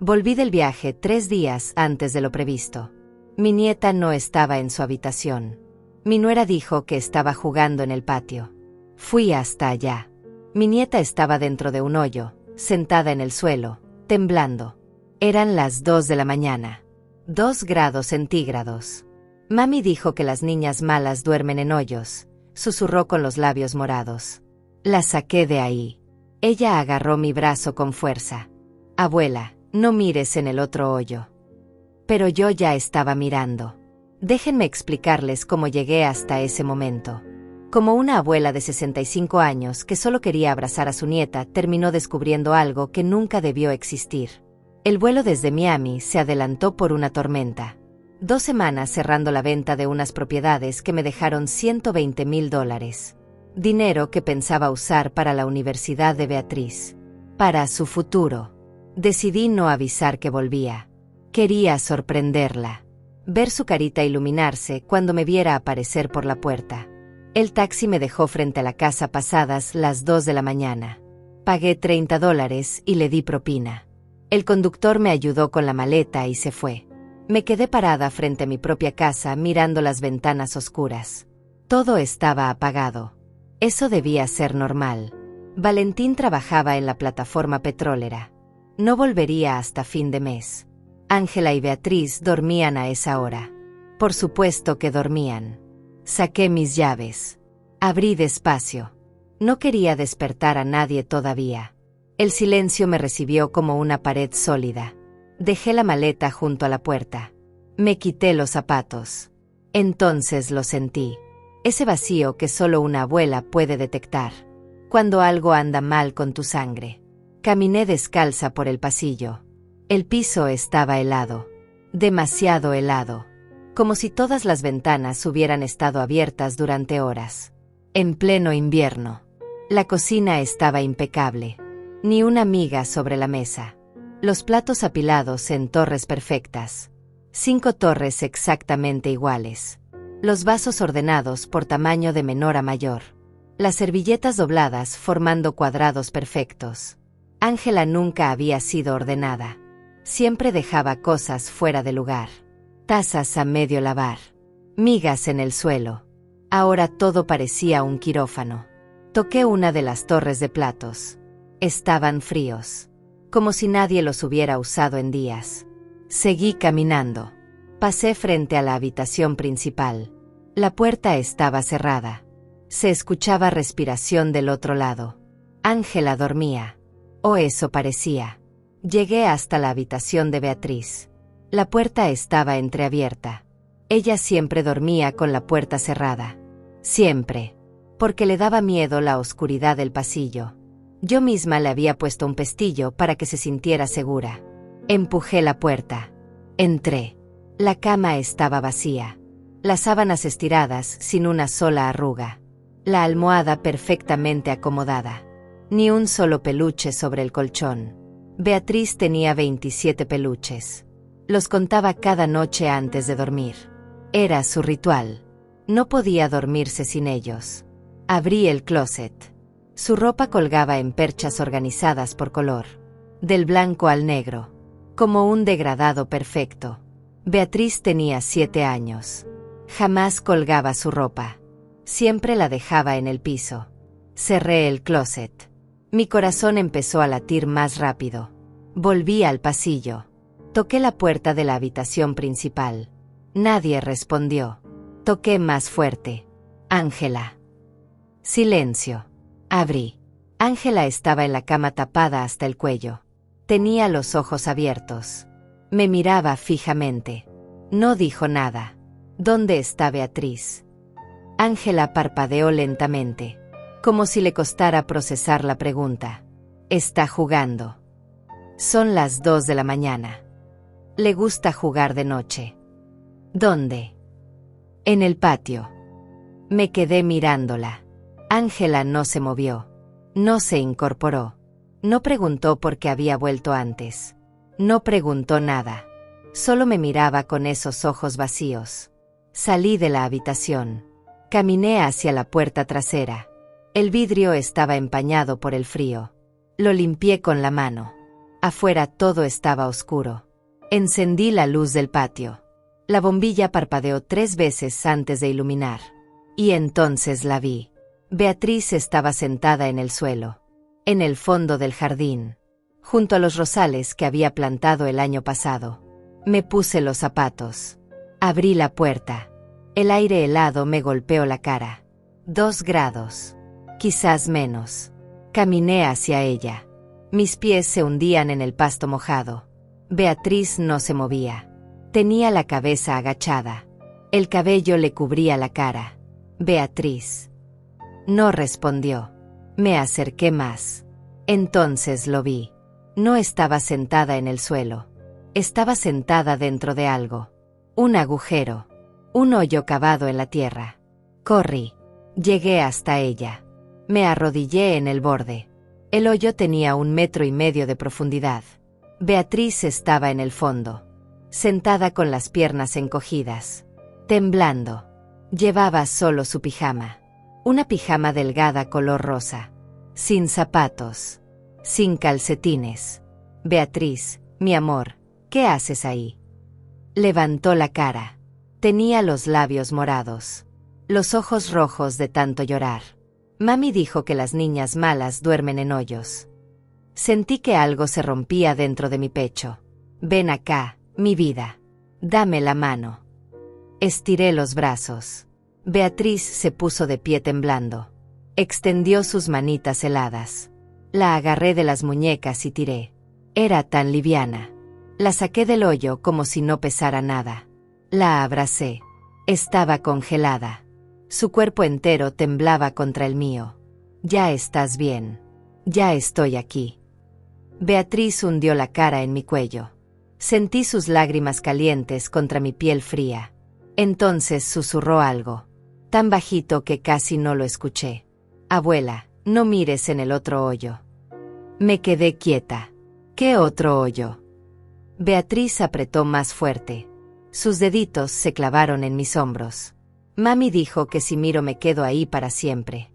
Volví del viaje 3 días antes de lo previsto. Mi nieta no estaba en su habitación. Mi nuera dijo que estaba jugando en el patio. Fui hasta allá. Mi nieta estaba dentro de un hoyo, sentada en el suelo, temblando. Eran las 2 de la mañana. 2 grados centígrados. Mami dijo que las niñas malas duermen en hoyos, susurró con los labios morados. La saqué de ahí. Ella agarró mi brazo con fuerza. Abuela, no mires en el otro hoyo. Pero yo ya estaba mirando. Déjenme explicarles cómo llegué hasta ese momento. Como una abuela de 65 años que solo quería abrazar a su nieta, terminó descubriendo algo que nunca debió existir. El vuelo desde Miami se adelantó por una tormenta. 2 semanas cerrando la venta de unas propiedades que me dejaron $120,000. Dinero que pensaba usar para la universidad de Beatriz. Para su futuro. Decidí no avisar que volvía. Quería sorprenderla. Ver su carita iluminarse cuando me viera aparecer por la puerta. El taxi me dejó frente a la casa pasadas las 2 de la mañana. Pagué $30 y le di propina. El conductor me ayudó con la maleta y se fue. Me quedé parada frente a mi propia casa mirando las ventanas oscuras. Todo estaba apagado. Eso debía ser normal. Valentín trabajaba en la plataforma petrolera. No volvería hasta fin de mes. Ángela y Beatriz dormían a esa hora. Por supuesto que dormían. Saqué mis llaves. Abrí despacio. No quería despertar a nadie todavía. El silencio me recibió como una pared sólida. Dejé la maleta junto a la puerta. Me quité los zapatos. Entonces lo sentí. Ese vacío que solo una abuela puede detectar. Cuando algo anda mal con tu sangre. Caminé descalza por el pasillo. El piso estaba helado. Demasiado helado. Como si todas las ventanas hubieran estado abiertas durante horas. En pleno invierno. La cocina estaba impecable. Ni una miga sobre la mesa. Los platos apilados en torres perfectas. 5 torres exactamente iguales. Los vasos ordenados por tamaño de menor a mayor. Las servilletas dobladas formando cuadrados perfectos. Ángela nunca había sido ordenada. Siempre dejaba cosas fuera de lugar. Tazas a medio lavar. Migas en el suelo. Ahora todo parecía un quirófano. Toqué una de las torres de platos. Estaban fríos. Como si nadie los hubiera usado en días. Seguí caminando. Pasé frente a la habitación principal. La puerta estaba cerrada. Se escuchaba respiración del otro lado. Ángela dormía. O eso parecía. Llegué hasta la habitación de Beatriz. La puerta estaba entreabierta. Ella siempre dormía con la puerta cerrada. Siempre. Porque le daba miedo la oscuridad del pasillo. Yo misma le había puesto un pestillo para que se sintiera segura. Empujé la puerta. Entré. La cama estaba vacía. Las sábanas estiradas sin una sola arruga. La almohada perfectamente acomodada. Ni un solo peluche sobre el colchón. Beatriz tenía 27 peluches. Los contaba cada noche antes de dormir. Era su ritual. No podía dormirse sin ellos. Abrí el closet. Su ropa colgaba en perchas organizadas por color. Del blanco al negro. Como un degradado perfecto. Beatriz tenía 7 años. Jamás colgaba su ropa. Siempre la dejaba en el piso. Cerré el closet. Mi corazón empezó a latir más rápido. Volví al pasillo. Toqué la puerta de la habitación principal. Nadie respondió. Toqué más fuerte. Ángela. Silencio. Abrí. Ángela estaba en la cama tapada hasta el cuello. Tenía los ojos abiertos. Me miraba fijamente. No dijo nada. ¿Dónde está Beatriz? Ángela parpadeó lentamente. Como si le costara procesar la pregunta. Está jugando. Son las 2 de la mañana. Le gusta jugar de noche. ¿Dónde? En el patio. Me quedé mirándola. Ángela no se movió. No se incorporó. No preguntó por qué había vuelto antes. No preguntó nada. Solo me miraba con esos ojos vacíos. Salí de la habitación. Caminé hacia la puerta trasera. El vidrio estaba empañado por el frío. Lo limpié con la mano. Afuera todo estaba oscuro. Encendí la luz del patio. La bombilla parpadeó 3 veces antes de iluminar. Y entonces la vi. Beatriz estaba sentada en el suelo, en el fondo del jardín, junto a los rosales que había plantado el año pasado. Me puse los zapatos. Abrí la puerta. El aire helado me golpeó la cara. 2 grados. Quizás menos. Caminé hacia ella. Mis pies se hundían en el pasto mojado. Beatriz no se movía. Tenía la cabeza agachada. El cabello le cubría la cara. Beatriz. No respondió. Me acerqué más. Entonces lo vi. No estaba sentada en el suelo. Estaba sentada dentro de algo. Un agujero. Un hoyo cavado en la tierra. Corrí. Llegué hasta ella. Me arrodillé en el borde. El hoyo tenía 1,5 metros de profundidad. Beatriz estaba en el fondo, sentada con las piernas encogidas, temblando. Llevaba solo su pijama. Una pijama delgada color rosa. Sin zapatos. Sin calcetines. Beatriz, mi amor, ¿qué haces ahí? Levantó la cara. Tenía los labios morados. Los ojos rojos de tanto llorar. Mami dijo que las niñas malas duermen en hoyos. Sentí que algo se rompía dentro de mi pecho. Ven acá, mi vida. Dame la mano. Estiré los brazos. Beatriz se puso de pie temblando. Extendió sus manitas heladas. La agarré de las muñecas y tiré. Era tan liviana. La saqué del hoyo como si no pesara nada. La abracé. Estaba congelada. Su cuerpo entero temblaba contra el mío. Ya estás bien. Ya estoy aquí. Beatriz hundió la cara en mi cuello. Sentí sus lágrimas calientes contra mi piel fría. Entonces susurró algo, tan bajito que casi no lo escuché. Abuela, no mires en el otro hoyo. Me quedé quieta. ¿Qué otro hoyo? Beatriz apretó más fuerte. Sus deditos se clavaron en mis hombros. Mami dijo que si miro me quedo ahí para siempre.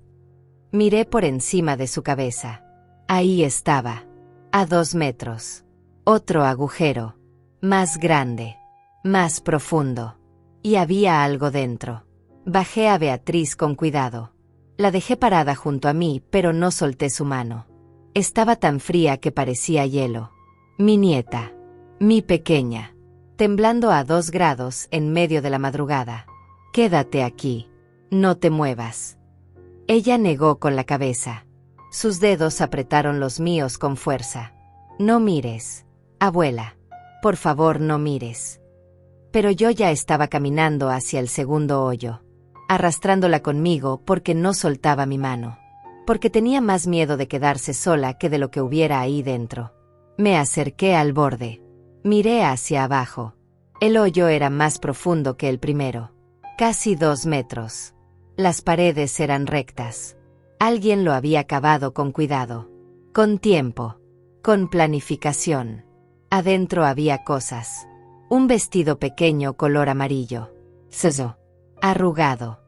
Miré por encima de su cabeza. Ahí estaba. A 2 metros. Otro agujero. Más grande. Más profundo. Y había algo dentro. Bajé a Beatriz con cuidado. La dejé parada junto a mí, pero no solté su mano. Estaba tan fría que parecía hielo. Mi nieta. Mi pequeña. Temblando a 2 grados en medio de la madrugada. Quédate aquí. No te muevas. Ella negó con la cabeza. Sus dedos apretaron los míos con fuerza. No mires, abuela. Por favor, no mires. Pero yo ya estaba caminando hacia el segundo hoyo, arrastrándola conmigo porque no soltaba mi mano. Porque tenía más miedo de quedarse sola que de lo que hubiera ahí dentro. Me acerqué al borde. Miré hacia abajo. El hoyo era más profundo que el primero. Casi 2 metros. Las paredes eran rectas. Alguien lo había cavado con cuidado. Con tiempo. Con planificación. Adentro había cosas. Un vestido pequeño color amarillo. Soso. Arrugado.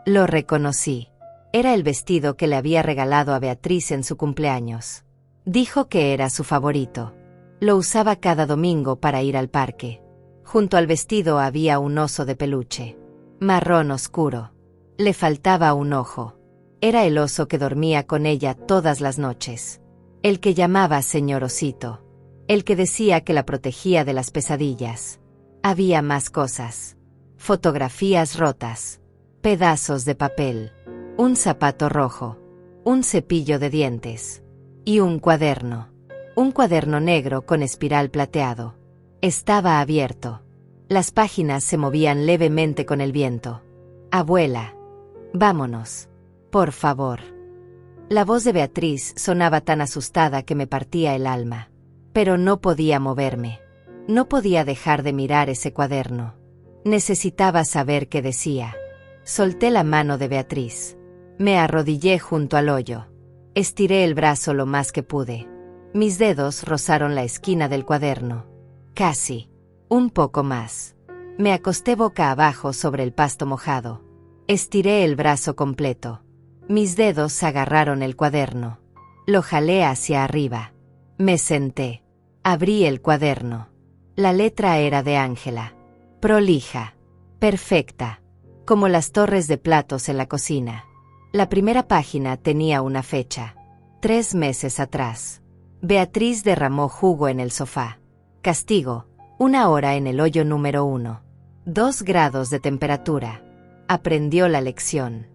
Lo reconocí. Era el vestido que le había regalado a Beatriz en su cumpleaños. Dijo que era su favorito. Lo usaba cada domingo para ir al parque. Junto al vestido había un oso de peluche. Marrón oscuro. Le faltaba un ojo. Era el oso que dormía con ella todas las noches. El que llamaba señor osito. El que decía que la protegía de las pesadillas. Había más cosas. Fotografías rotas. Pedazos de papel. Un zapato rojo. Un cepillo de dientes. Y un cuaderno. Un cuaderno negro con espiral plateado. Estaba abierto. Las páginas se movían levemente con el viento. Abuela. Vámonos. Por favor. La voz de Beatriz sonaba tan asustada que me partía el alma. Pero no podía moverme. No podía dejar de mirar ese cuaderno. Necesitaba saber qué decía. Solté la mano de Beatriz. Me arrodillé junto al hoyo. Estiré el brazo lo más que pude. Mis dedos rozaron la esquina del cuaderno. Casi. Un poco más. Me acosté boca abajo sobre el pasto mojado. Estiré el brazo completo. Mis dedos agarraron el cuaderno. Lo jalé hacia arriba. Me senté. Abrí el cuaderno. La letra era de Ángela. Prolija. Perfecta. Como las torres de platos en la cocina. La primera página tenía una fecha. 3 meses atrás. Beatriz derramó jugo en el sofá. Castigo. 1 hora en el hoyo número 1. 2 grados de temperatura. Aprendió la lección.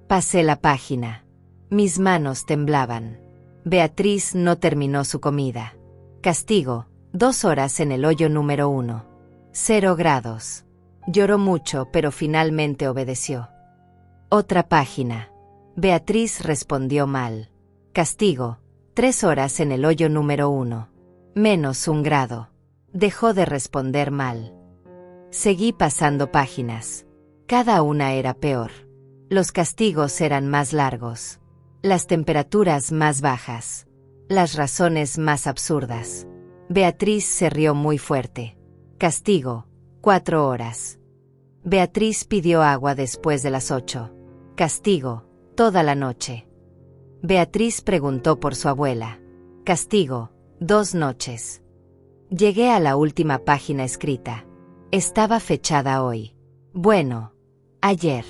Pasé la página. Mis manos temblaban. Beatriz no terminó su comida. Castigo. 2 horas en el hoyo número 1. 0 grados. Lloró mucho, pero finalmente obedeció. Otra página. Beatriz respondió mal. Castigo. 3 horas en el hoyo número 1. -1 grado. Dejó de responder mal. Seguí pasando páginas. Cada una era peor. Los castigos eran más largos. Las temperaturas más bajas. Las razones más absurdas. Beatriz se rió muy fuerte. Castigo. 4 horas. Beatriz pidió agua después de las 8. Castigo. Toda la noche. Beatriz preguntó por su abuela. Castigo. 2 noches. Llegué a la última página escrita. Estaba fechada hoy. Bueno, ayer.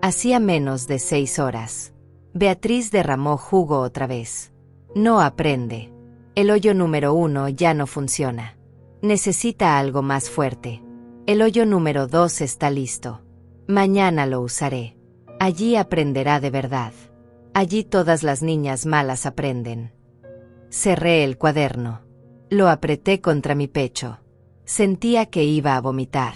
Hacía menos de 6 horas. Beatriz derramó jugo otra vez. No aprende. El hoyo número 1 ya no funciona. Necesita algo más fuerte. El hoyo número 2 está listo. Mañana lo usaré. Allí aprenderá de verdad. Allí todas las niñas malas aprenden. Cerré el cuaderno. Lo apreté contra mi pecho. Sentía que iba a vomitar.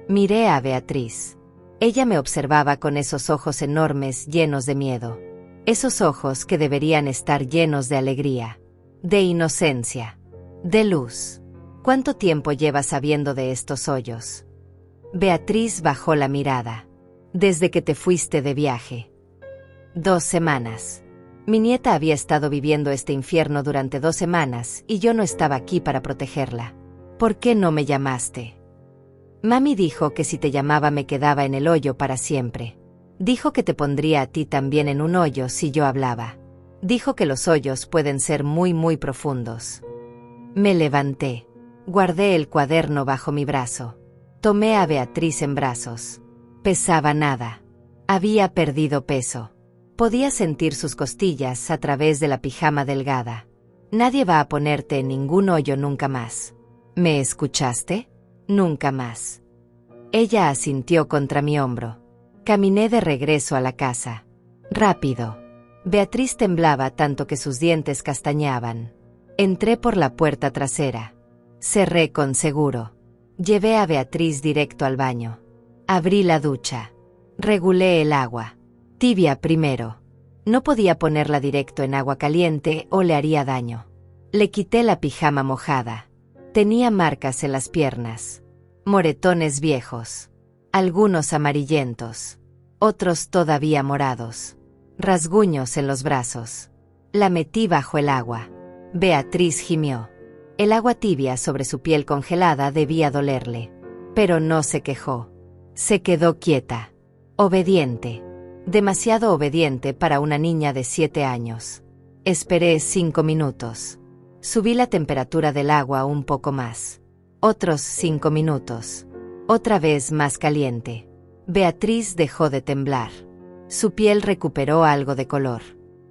Miré a Beatriz. Ella me observaba con esos ojos enormes llenos de miedo. Esos ojos que deberían estar llenos de alegría, de inocencia, de luz. ¿Cuánto tiempo llevas sabiendo de estos hoyos? Beatriz bajó la mirada. Desde que te fuiste de viaje. 2 semanas. Mi nieta había estado viviendo este infierno durante 2 semanas y yo no estaba aquí para protegerla. ¿Por qué no me llamaste? Mami dijo que si te llamaba me quedaba en el hoyo para siempre. Dijo que te pondría a ti también en un hoyo si yo hablaba. Dijo que los hoyos pueden ser muy muy profundos. Me levanté. Guardé el cuaderno bajo mi brazo. Tomé a Beatriz en brazos. Pesaba nada. Había perdido peso. Podía sentir sus costillas a través de la pijama delgada. Nadie va a ponerte en ningún hoyo nunca más. ¿Me escuchaste? Nunca más. Ella asintió contra mi hombro. Caminé de regreso a la casa. Rápido. Beatriz temblaba tanto que sus dientes castañaban. Entré por la puerta trasera. Cerré con seguro. Llevé a Beatriz directo al baño. Abrí la ducha. Regulé el agua. Tibia primero. No podía ponerla directo en agua caliente o le haría daño. Le quité la pijama mojada. Tenía marcas en las piernas. Moretones viejos. Algunos amarillentos. Otros todavía morados. Rasguños en los brazos. La metí bajo el agua. Beatriz gimió. El agua tibia sobre su piel congelada debía dolerle. Pero no se quejó. Se quedó quieta. Obediente. Demasiado obediente para una niña de 7 años. Esperé 5 minutos. Subí la temperatura del agua un poco más. Otros 5 minutos. Otra vez más caliente. Beatriz dejó de temblar. Su piel recuperó algo de color.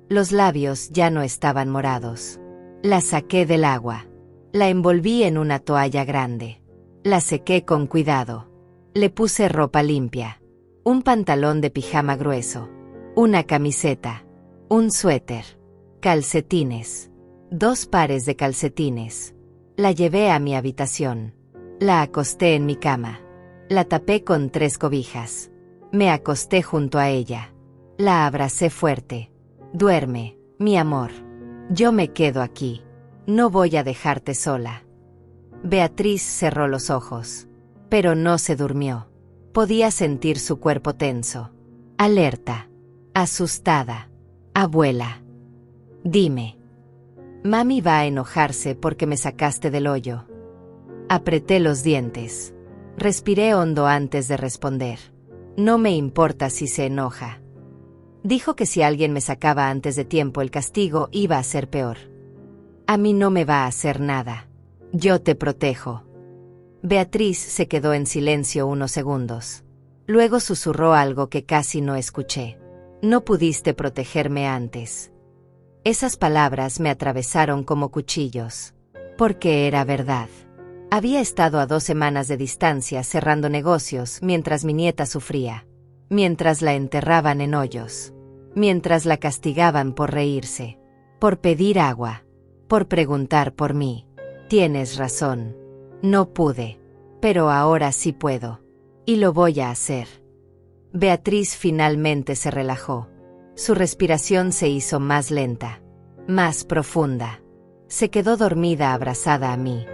Los labios ya no estaban morados. La saqué del agua. La envolví en una toalla grande. La sequé con cuidado. Le puse ropa limpia. Un pantalón de pijama grueso. Una camiseta. Un suéter. Calcetines. 2 pares de calcetines. La llevé a mi habitación. La acosté en mi cama. La tapé con 3 cobijas. Me acosté junto a ella. La abracé fuerte. Duerme, mi amor. Yo me quedo aquí. No voy a dejarte sola. Beatriz cerró los ojos. Pero no se durmió. Podía sentir su cuerpo tenso. Alerta. Asustada. Abuela. Dime. Mami va a enojarse porque me sacaste del hoyo. Apreté los dientes. Respiré hondo antes de responder. No me importa si se enoja. Dijo que si alguien me sacaba antes de tiempo el castigo iba a ser peor. A mí no me va a hacer nada. Yo te protejo. Beatriz se quedó en silencio unos segundos. Luego susurró algo que casi no escuché. No pudiste protegerme antes. Esas palabras me atravesaron como cuchillos. Porque era verdad. Había estado a 2 semanas de distancia cerrando negocios mientras mi nieta sufría. Mientras la enterraban en hoyos. Mientras la castigaban por reírse. Por pedir agua. Por preguntar por mí. Tienes razón. No pude. Pero ahora sí puedo. Y lo voy a hacer. Beatriz finalmente se relajó. Su respiración se hizo más lenta. Más profunda. Se quedó dormida abrazada a mí.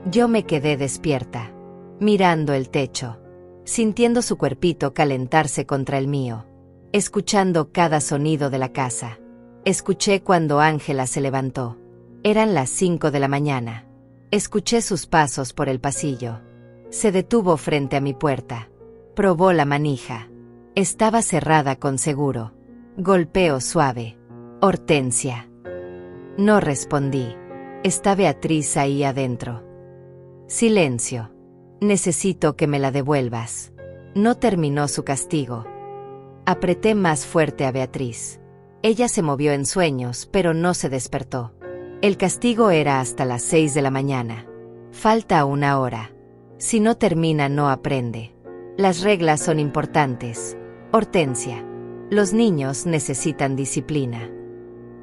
Yo me quedé despierta. Mirando el techo. Sintiendo su cuerpito calentarse contra el mío. Escuchando cada sonido de la casa. Escuché cuando Ángela se levantó. Eran las 5 de la mañana. Escuché sus pasos por el pasillo. Se detuvo frente a mi puerta. Probó la manija. Estaba cerrada con seguro. Golpeo suave. Hortensia. No respondí. Está Beatriz ahí adentro. Silencio. Necesito que me la devuelvas. No terminó su castigo. Apreté más fuerte a Beatriz. Ella se movió en sueños, pero no se despertó. El castigo era hasta las 6 de la mañana. Falta 1 hora. Si no termina, no aprende. Las reglas son importantes. Hortensia. Los niños necesitan disciplina.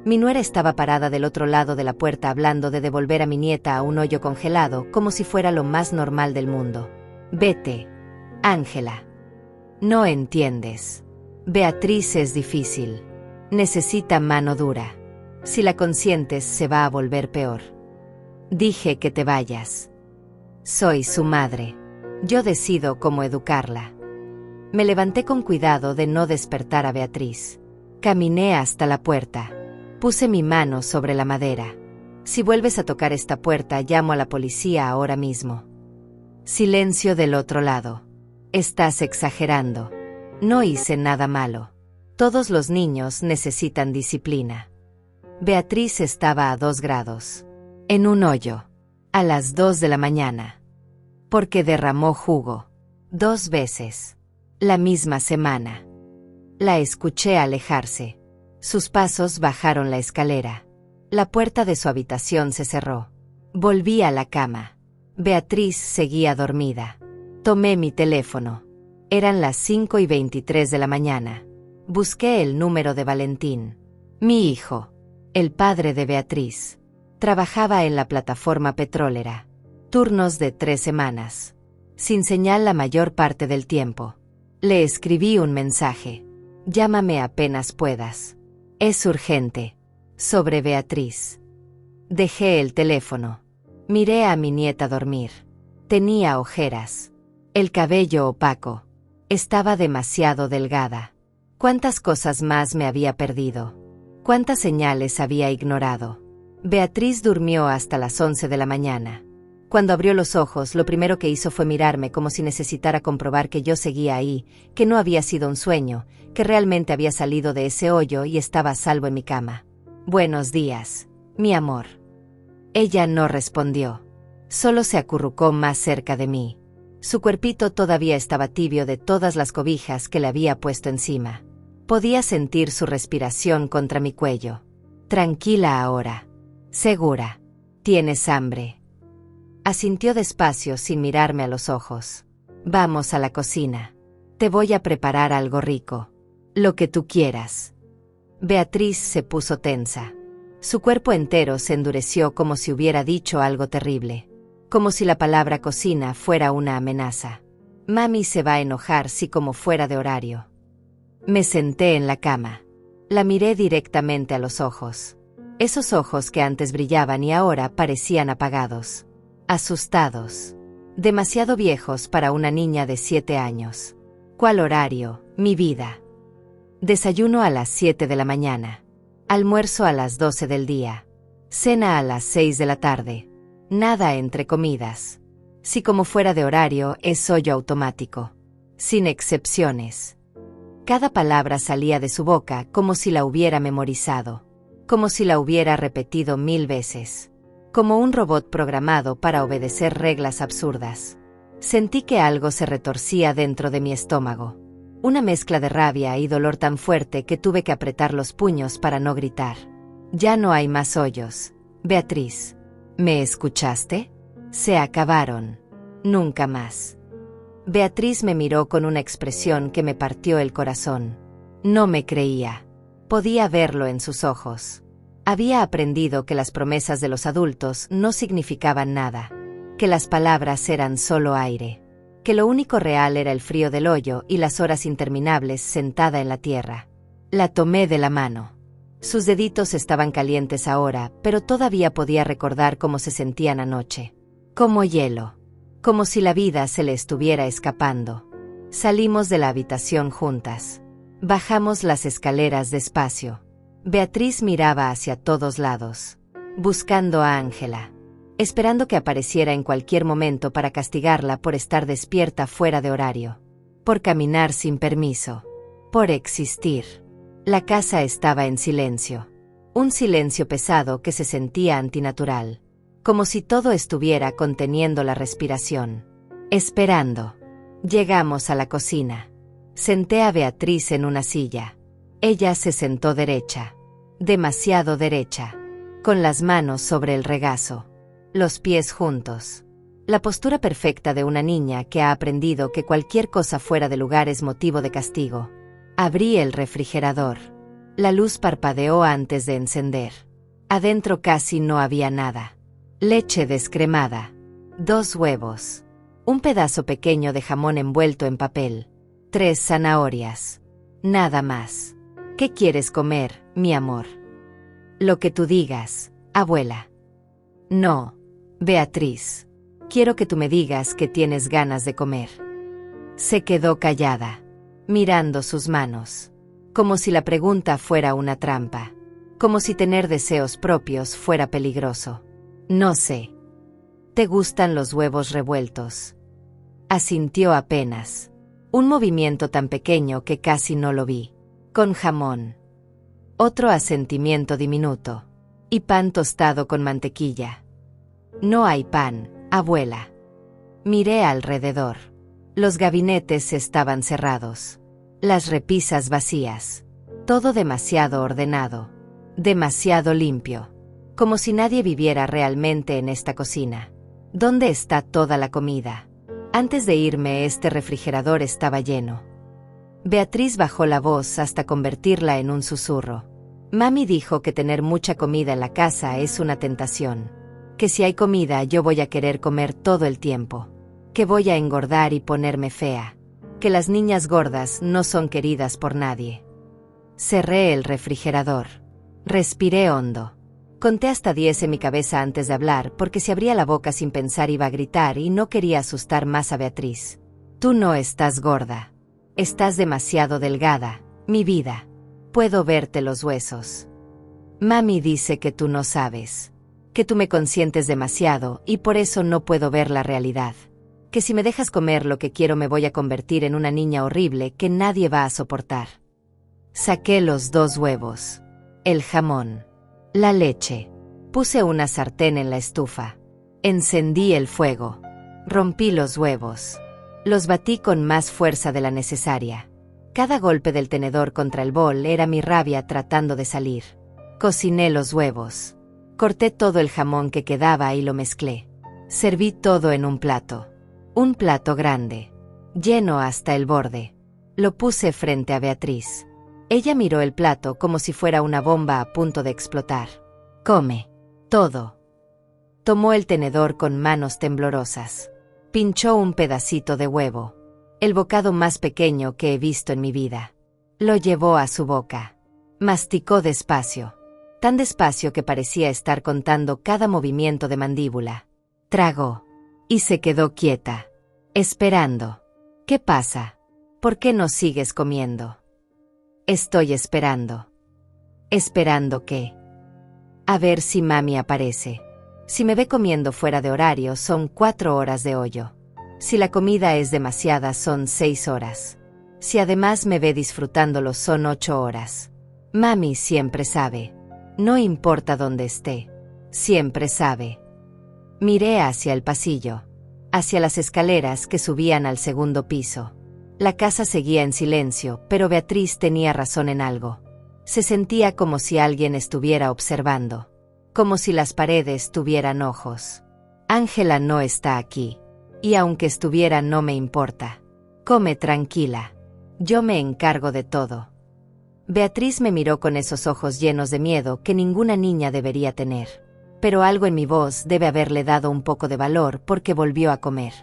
Mi nuera estaba parada del otro lado de la puerta hablando de devolver a mi nieta a un hoyo congelado como si fuera lo más normal del mundo. Vete, Ángela. No entiendes. Beatriz es difícil. Necesita mano dura. Si la consientes se va a volver peor. Dije que te vayas. Soy su madre. Yo decido cómo educarla. Me levanté con cuidado de no despertar a Beatriz. Caminé hasta la puerta. Puse mi mano sobre la madera. Si vuelves a tocar esta puerta, llamo a la policía ahora mismo. Silencio del otro lado. Estás exagerando. No hice nada malo. Todos los niños necesitan disciplina. Beatriz estaba a 2 grados. En un hoyo. A las 2 de la mañana. Porque derramó jugo. 2 veces. La misma semana. La escuché alejarse. Sus pasos bajaron la escalera. La puerta de su habitación se cerró. Volví a la cama. Beatriz seguía dormida. Tomé mi teléfono. Eran las 5:23 de la mañana. Busqué el número de Valentín. Mi hijo. El padre de Beatriz. Trabajaba en la plataforma petrolera. Turnos de 3 semanas. Sin señal la mayor parte del tiempo. Le escribí un mensaje. Llámame apenas puedas. Es urgente. Sobre Beatriz. Dejé el teléfono. Miré a mi nieta dormir. Tenía ojeras. El cabello opaco. Estaba demasiado delgada. ¿Cuántas cosas más me había perdido? ¿Cuántas señales había ignorado? Beatriz durmió hasta las 11 de la mañana. Cuando abrió los ojos, lo primero que hizo fue mirarme como si necesitara comprobar que yo seguía ahí, que no había sido un sueño, que realmente había salido de ese hoyo y estaba a salvo en mi cama. Buenos días, mi amor. Ella no respondió. Solo se acurrucó más cerca de mí. Su cuerpito todavía estaba tibio de todas las cobijas que le había puesto encima. Podía sentir su respiración contra mi cuello. Tranquila ahora. Segura. ¿Tienes hambre? Asintió despacio sin mirarme a los ojos. Vamos a la cocina. Te voy a preparar algo rico. Lo que tú quieras. Beatriz se puso tensa. Su cuerpo entero se endureció como si hubiera dicho algo terrible. Como si la palabra cocina fuera una amenaza. Mami se va a enojar si como fuera de horario. Me senté en la cama. La miré directamente a los ojos. Esos ojos que antes brillaban y ahora parecían apagados. Asustados. Demasiado viejos para una niña de 7 años. ¿Cuál horario, mi vida? Desayuno a las 7 de la mañana. Almuerzo a las 12 del día. Cena a las 6 de la tarde. Nada entre comidas. Si como fuera de horario, es hoyo automático. Sin excepciones. Cada palabra salía de su boca como si la hubiera memorizado. Como si la hubiera repetido 1000 veces. como un robot programado para obedecer reglas absurdas. Sentí que algo se retorcía dentro de mi estómago. Una mezcla de rabia y dolor tan fuerte que tuve que apretar los puños para no gritar. Ya no hay más hoyos. Beatriz, ¿me escuchaste? Se acabaron. Nunca más. Beatriz me miró con una expresión que me partió el corazón. No me creía. Podía verlo en sus ojos. Había aprendido que las promesas de los adultos no significaban nada, que las palabras eran solo aire, que lo único real era el frío del hoyo y las horas interminables sentada en la tierra. La tomé de la mano. Sus deditos estaban calientes ahora, pero todavía podía recordar cómo se sentían anoche. Como hielo. Como si la vida se le estuviera escapando. Salimos de la habitación juntas. Bajamos las escaleras despacio. Beatriz miraba hacia todos lados, buscando a Ángela, esperando que apareciera en cualquier momento para castigarla por estar despierta fuera de horario, por caminar sin permiso, por existir. La casa estaba en silencio, un silencio pesado que se sentía antinatural, como si todo estuviera conteniendo la respiración, esperando. Llegamos a la cocina. Senté a Beatriz en una silla. Ella se sentó derecha, demasiado derecha, con las manos sobre el regazo, los pies juntos. La postura perfecta de una niña que ha aprendido que cualquier cosa fuera de lugar es motivo de castigo. Abrí el refrigerador. La luz parpadeó antes de encender. Adentro casi no había nada. Leche descremada, 2 huevos, un pedazo pequeño de jamón envuelto en papel, 3 zanahorias. Nada más. ¿Qué quieres comer, mi amor? Lo que tú digas, abuela. No, Beatriz. Quiero que tú me digas que tienes ganas de comer. Se quedó callada, mirando sus manos, como si la pregunta fuera una trampa, como si tener deseos propios fuera peligroso. No sé. ¿Te gustan los huevos revueltos? Asintió apenas. Un movimiento tan pequeño que casi no lo vi. Con jamón. Otro asentimiento diminuto. Y pan tostado con mantequilla. No hay pan, abuela. Miré alrededor. Los gabinetes estaban cerrados. Las repisas vacías. Todo demasiado ordenado. Demasiado limpio. Como si nadie viviera realmente en esta cocina. ¿Dónde está toda la comida? Antes de irme, este refrigerador estaba lleno. Beatriz bajó la voz hasta convertirla en un susurro. Mami dijo que tener mucha comida en la casa es una tentación. Que si hay comida yo voy a querer comer todo el tiempo. Que voy a engordar y ponerme fea. Que las niñas gordas no son queridas por nadie. Cerré el refrigerador. Respiré hondo. Conté hasta 10 en mi cabeza antes de hablar porque si abría la boca sin pensar iba a gritar y no quería asustar más a Beatriz. Tú no estás gorda. Estás demasiado delgada, mi vida. Puedo verte los huesos. Mami dice que tú no sabes. Que tú me consientes demasiado y por eso no puedo ver la realidad. Que si me dejas comer lo que quiero me voy a convertir en una niña horrible que nadie va a soportar. Saqué los 2 huevos. El jamón. La leche. Puse una sartén en la estufa. Encendí el fuego. Rompí los huevos. Los batí con más fuerza de la necesaria. Cada golpe del tenedor contra el bol era mi rabia tratando de salir. Cociné los huevos. Corté todo el jamón que quedaba y lo mezclé. Serví todo en un plato. Un plato grande. Lleno hasta el borde. Lo puse frente a Beatriz. Ella miró el plato como si fuera una bomba a punto de explotar. Come. Todo. Tomó el tenedor con manos temblorosas. Pinchó un pedacito de huevo. El bocado más pequeño que he visto en mi vida. Lo llevó a su boca. Masticó despacio. Tan despacio que parecía estar contando cada movimiento de mandíbula. Tragó. Y se quedó quieta. Esperando. ¿Qué pasa? ¿Por qué no sigues comiendo? Estoy esperando. ¿Esperando qué? A ver si mami aparece. Si me ve comiendo fuera de horario son 4 horas de hoyo. Si la comida es demasiada son 6 horas. Si además me ve disfrutándolo son 8 horas. Mami siempre sabe. No importa dónde esté. Siempre sabe. Miré hacia el pasillo, hacia las escaleras que subían al segundo piso. La casa seguía en silencio, pero Beatriz tenía razón en algo. Se sentía como si alguien estuviera observando, como si las paredes tuvieran ojos. Ángela no está aquí, y aunque estuviera no me importa. Come tranquila. Yo me encargo de todo. Beatriz me miró con esos ojos llenos de miedo que ninguna niña debería tener. Pero algo en mi voz debe haberle dado un poco de valor porque volvió a comer.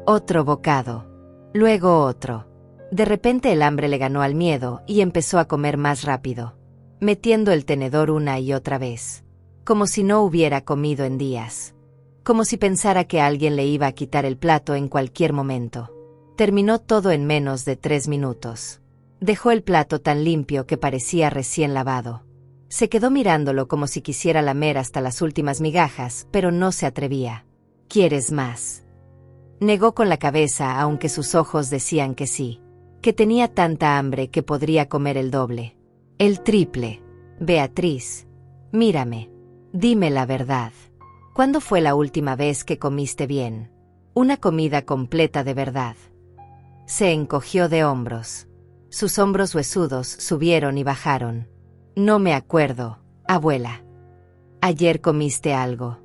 Otro bocado. Luego otro. De repente el hambre le ganó al miedo y empezó a comer más rápido, metiendo el tenedor una y otra vez, como si no hubiera comido en días, como si pensara que alguien le iba a quitar el plato en cualquier momento. Terminó todo en menos de 3 minutos. Dejó el plato tan limpio que parecía recién lavado. Se quedó mirándolo como si quisiera lamer hasta las últimas migajas, pero no se atrevía. ¿Quieres más?, negó con la cabeza, aunque sus ojos decían que sí, que tenía tanta hambre que podría comer el doble, el triple. Beatriz, mírame. Dime la verdad. ¿Cuándo fue la última vez que comiste bien? Una comida completa de verdad. Se encogió de hombros. Sus hombros huesudos subieron y bajaron. No me acuerdo, abuela. ¿Ayer comiste algo?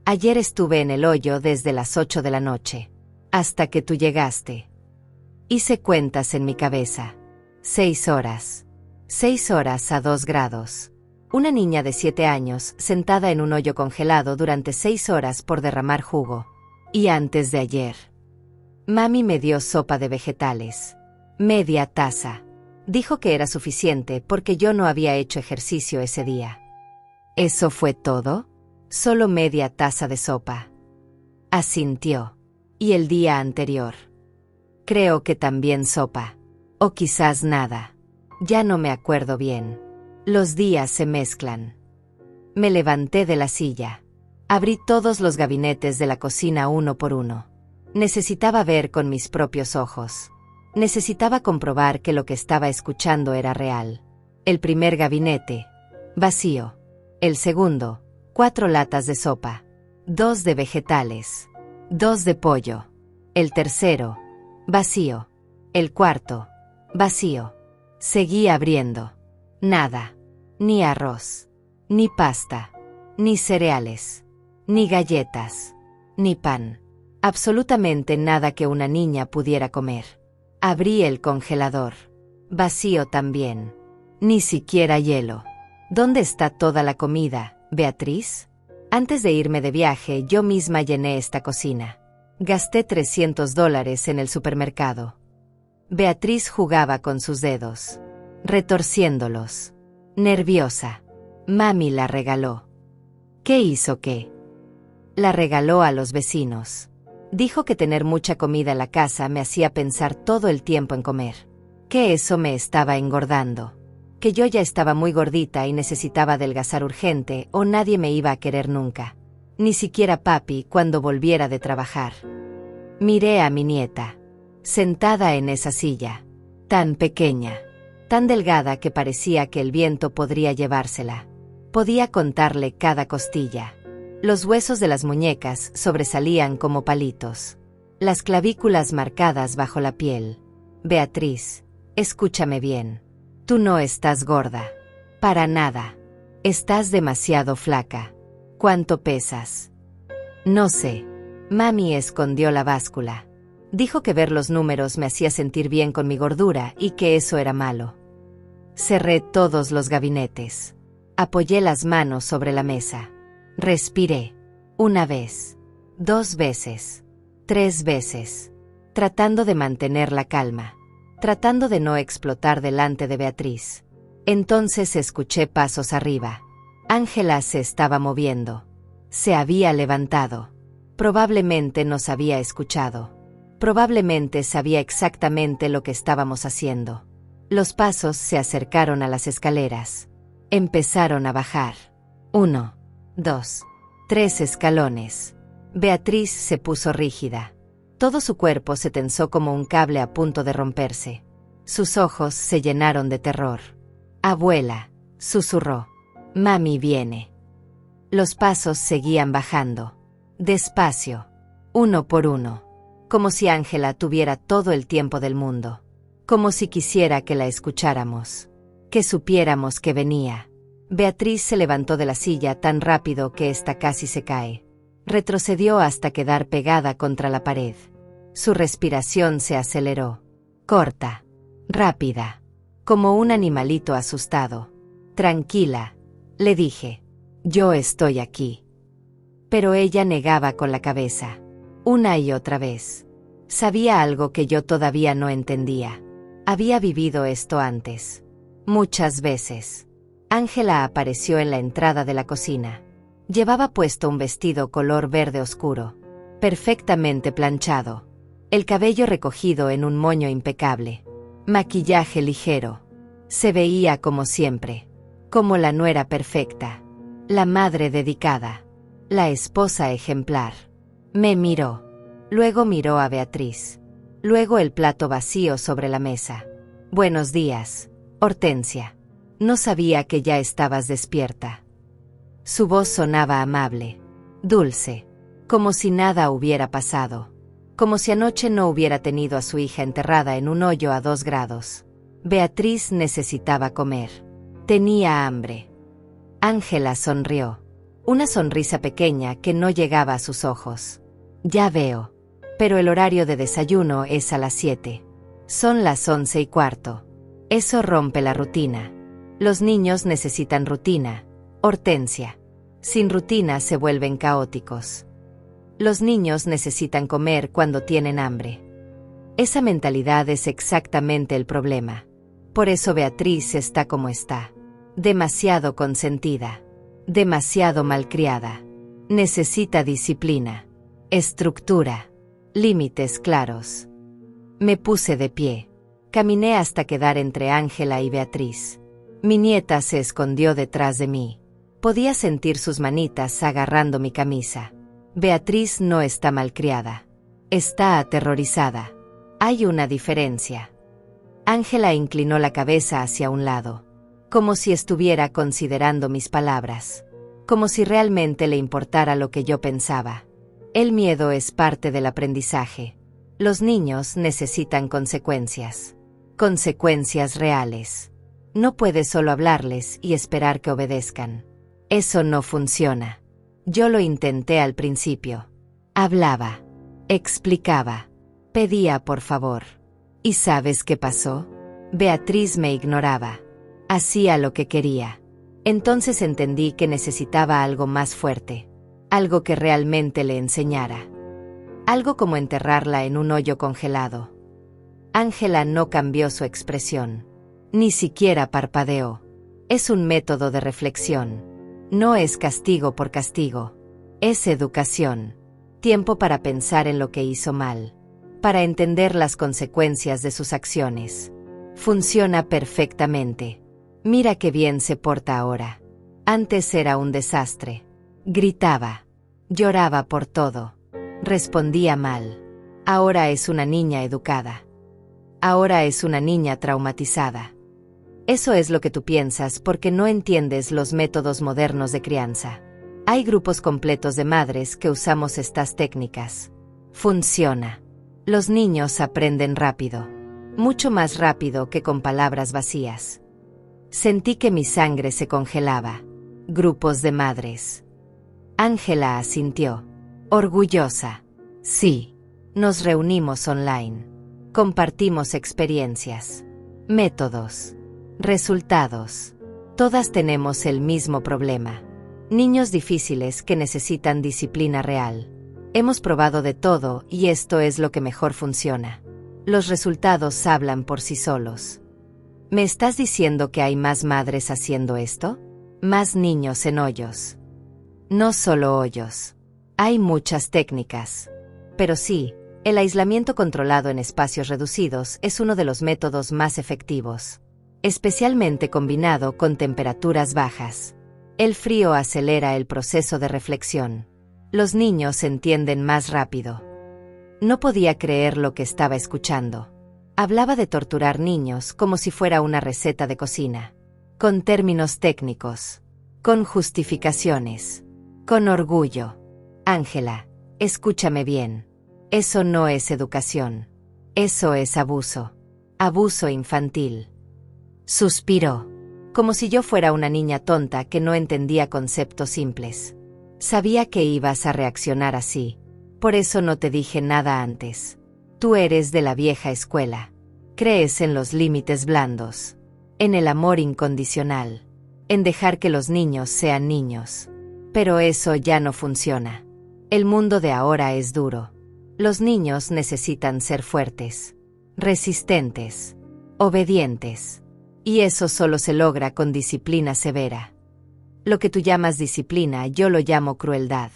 Ayer estuve en el hoyo desde las 8 de la noche, hasta que tú llegaste. Hice cuentas en mi cabeza. 6 horas. 6 horas a 2 grados. Una niña de 7 años sentada en un hoyo congelado durante 6 horas por derramar jugo. Y antes de ayer, mami me dio sopa de vegetales. Media taza. Dijo que era suficiente porque yo no había hecho ejercicio ese día. ¿Eso fue todo? Solo media taza de sopa. Asintió. ¿Y el día anterior? Creo que también sopa. O quizás nada. Ya no me acuerdo bien. Los días se mezclan. Me levanté de la silla. Abrí todos los gabinetes de la cocina uno por uno. Necesitaba ver con mis propios ojos. Necesitaba comprobar que lo que estaba escuchando era real. El primer gabinete, vacío. El segundo, 4 latas de sopa. 2 de vegetales. 2 de pollo. El tercero, vacío. El cuarto, vacío. Seguí abriendo. Nada. Ni arroz. Ni pasta. Ni cereales. Ni galletas. Ni pan. Absolutamente nada que una niña pudiera comer. Abrí el congelador. Vacío también. Ni siquiera hielo. ¿Dónde está toda la comida, Beatriz? Antes de irme de viaje, yo misma llené esta cocina. Gasté $300 en el supermercado. Beatriz jugaba con sus dedos, retorciéndolos. Nerviosa. Mami la regaló. ¿Qué hizo qué? La regaló a los vecinos. Dijo que tener mucha comida en la casa me hacía pensar todo el tiempo en comer. Que eso me estaba engordando. Que yo ya estaba muy gordita y necesitaba adelgazar urgente o nadie me iba a querer nunca. Ni siquiera papi cuando volviera de trabajar. Miré a mi nieta, sentada en esa silla, tan pequeña, tan delgada que parecía que el viento podría llevársela. Podía contarle cada costilla. Los huesos de las muñecas sobresalían como palitos. Las clavículas marcadas bajo la piel. Beatriz, escúchame bien. Tú no estás gorda. Para nada. Estás demasiado flaca. ¿Cuánto pesas? No sé. Mami escondió la báscula. Dijo que ver los números me hacía sentir bien con mi gordura y que eso era malo. Cerré todos los gabinetes. Apoyé las manos sobre la mesa. Respiré. 1 vez. 2 veces. 3 veces. Tratando de mantener la calma. Tratando de no explotar delante de Beatriz. Entonces escuché pasos arriba. Ángela se estaba moviendo. Se había levantado. Probablemente nos había escuchado. Probablemente sabía exactamente lo que estábamos haciendo. Los pasos se acercaron a las escaleras. Empezaron a bajar. 1, 2, 3 escalones. Beatriz se puso rígida. Todo su cuerpo se tensó como un cable a punto de romperse. Sus ojos se llenaron de terror. Abuela, susurró. Mami viene. Los pasos seguían bajando. Despacio. Uno por uno. Como si Ángela tuviera todo el tiempo del mundo. Como si quisiera que la escucháramos. Que supiéramos que venía. Beatriz se levantó de la silla tan rápido que ésta casi se cae. Retrocedió hasta quedar pegada contra la pared. Su respiración se aceleró. Corta. Rápida. Como un animalito asustado. Tranquila, le dije. Yo estoy aquí. Pero ella negaba con la cabeza. Una y otra vez. Sabía algo que yo todavía no entendía. Había vivido esto antes. Muchas veces. Ángela apareció en la entrada de la cocina. Llevaba puesto un vestido color verde oscuro. Perfectamente planchado. El cabello recogido en un moño impecable. Maquillaje ligero. Se veía como siempre. Como la nuera perfecta. La madre dedicada. La esposa ejemplar. Me miró. Luego miró a Beatriz. Luego el plato vacío sobre la mesa. Buenos días, Hortensia. No sabía que ya estabas despierta. Su voz sonaba amable. Dulce. Como si nada hubiera pasado. Como si anoche no hubiera tenido a su hija enterrada en un hoyo a 2 grados. Beatriz necesitaba comer. Tenía hambre. Ángela sonrió. Una sonrisa pequeña que no llegaba a sus ojos. Ya veo. Pero el horario de desayuno es a las 7. Son las 11:15. Eso rompe la rutina. Los niños necesitan rutina, Hortensia. Sin rutina se vuelven caóticos. Los niños necesitan comer cuando tienen hambre. Esa mentalidad es exactamente el problema. Por eso Beatriz está como está. Demasiado consentida. Demasiado malcriada. Necesita disciplina. Estructura. Límites claros. Me puse de pie. Caminé hasta quedar entre Ángela y Beatriz. Mi nieta se escondió detrás de mí. Podía sentir sus manitas agarrando mi camisa. Beatriz no está malcriada. Está aterrorizada. Hay una diferencia. Ángela inclinó la cabeza hacia un lado. Como si estuviera considerando mis palabras. Como si realmente le importara lo que yo pensaba. El miedo es parte del aprendizaje. Los niños necesitan consecuencias. Consecuencias reales. No puedes solo hablarles y esperar que obedezcan. Eso no funciona. Yo lo intenté al principio. Hablaba. Explicaba. Pedía por favor. ¿Y sabes qué pasó? Beatriz me ignoraba. Hacía lo que quería. Entonces entendí que necesitaba algo más fuerte. Algo que realmente le enseñara. Algo como enterrarla en un hoyo congelado. Ángela no cambió su expresión. Ni siquiera parpadeó. Es un método de reflexión. No es castigo por castigo. Es educación. Tiempo para pensar en lo que hizo mal. Para entender las consecuencias de sus acciones. Funciona perfectamente. Mira qué bien se porta ahora. Antes era un desastre. Gritaba. Lloraba por todo. Respondía mal. Ahora es una niña educada. Ahora es una niña traumatizada. Eso es lo que tú piensas porque no entiendes los métodos modernos de crianza. Hay grupos completos de madres que usamos estas técnicas. Funciona. Los niños aprenden rápido. Mucho más rápido que con palabras vacías. Sentí que mi sangre se congelaba. Grupos de madres. Ángela asintió. Orgullosa. Sí. Nos reunimos online. Compartimos experiencias. Métodos. Resultados. Todas tenemos el mismo problema. Niños difíciles que necesitan disciplina real. Hemos probado de todo y esto es lo que mejor funciona. Los resultados hablan por sí solos. ¿Me estás diciendo que hay más madres haciendo esto? Más niños en hoyos. No solo hoyos. Hay muchas técnicas. Pero sí, el aislamiento controlado en espacios reducidos es uno de los métodos más efectivos. Especialmente combinado con temperaturas bajas. El frío acelera el proceso de reflexión. Los niños entienden más rápido. No podía creer lo que estaba escuchando. Hablaba de torturar niños como si fuera una receta de cocina. Con términos técnicos. Con justificaciones. Con orgullo. Ángela, Escúchame bien. Eso no es educación. Eso es abuso. Abuso infantil. Suspiró, como si yo fuera una niña tonta que no entendía conceptos simples. Sabía que ibas a reaccionar así. Por eso no te dije nada antes. Tú eres de la vieja escuela. Crees en los límites blandos. En el amor incondicional. En dejar que los niños sean niños. Pero eso ya no funciona. El mundo de ahora es duro. Los niños necesitan ser fuertes, resistentes, obedientes. Y eso solo se logra con disciplina severa. Lo que tú llamas disciplina, yo lo llamo crueldad.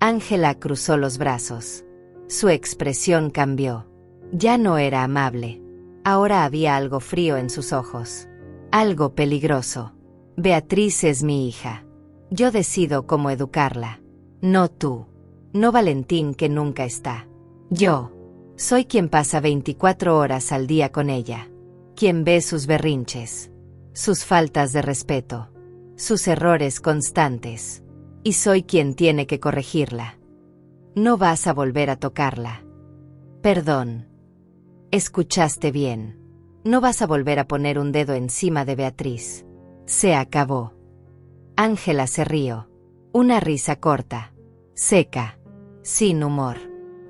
Ángela cruzó los brazos. Su expresión cambió. Ya no era amable. Ahora había algo frío en sus ojos. Algo peligroso. Beatriz es mi hija. Yo decido cómo educarla. No tú. No Valentín, que nunca está. Yo. Soy quien pasa 24 horas al día con ella. Quien ve sus berrinches. Sus faltas de respeto. Sus errores constantes. Y soy quien tiene que corregirla. No vas a volver a tocarla. Perdón. Escuchaste bien. No vas a volver a poner un dedo encima de Beatriz. Se acabó. Ángela se rió. Una risa corta. Seca. Sin humor.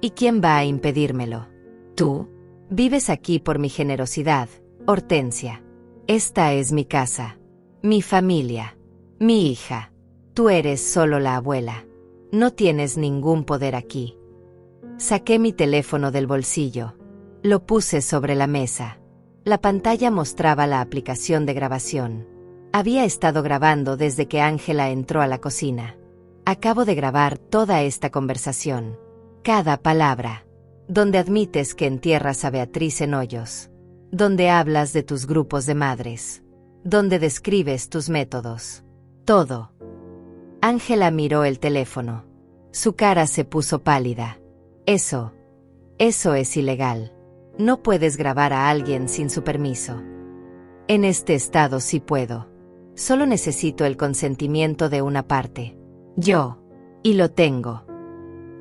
¿Y quién va a impedírmelo? ¿Tú? Vives aquí por mi generosidad, Hortensia. Esta es mi casa. Mi familia. Mi hija. Tú eres solo la abuela. No tienes ningún poder aquí. Saqué mi teléfono del bolsillo. Lo puse sobre la mesa. La pantalla mostraba la aplicación de grabación. Había estado grabando desde que Ángela entró a la cocina. Acabo de grabar toda esta conversación. Cada palabra. Donde admites que entierras a Beatriz en hoyos. Donde hablas de tus grupos de madres. Donde describes tus métodos. Todo. Ángela miró el teléfono. Su cara se puso pálida. Eso es ilegal. No puedes grabar a alguien sin su permiso. En este estado sí puedo. Solo necesito el consentimiento de una parte. Yo. Y lo tengo.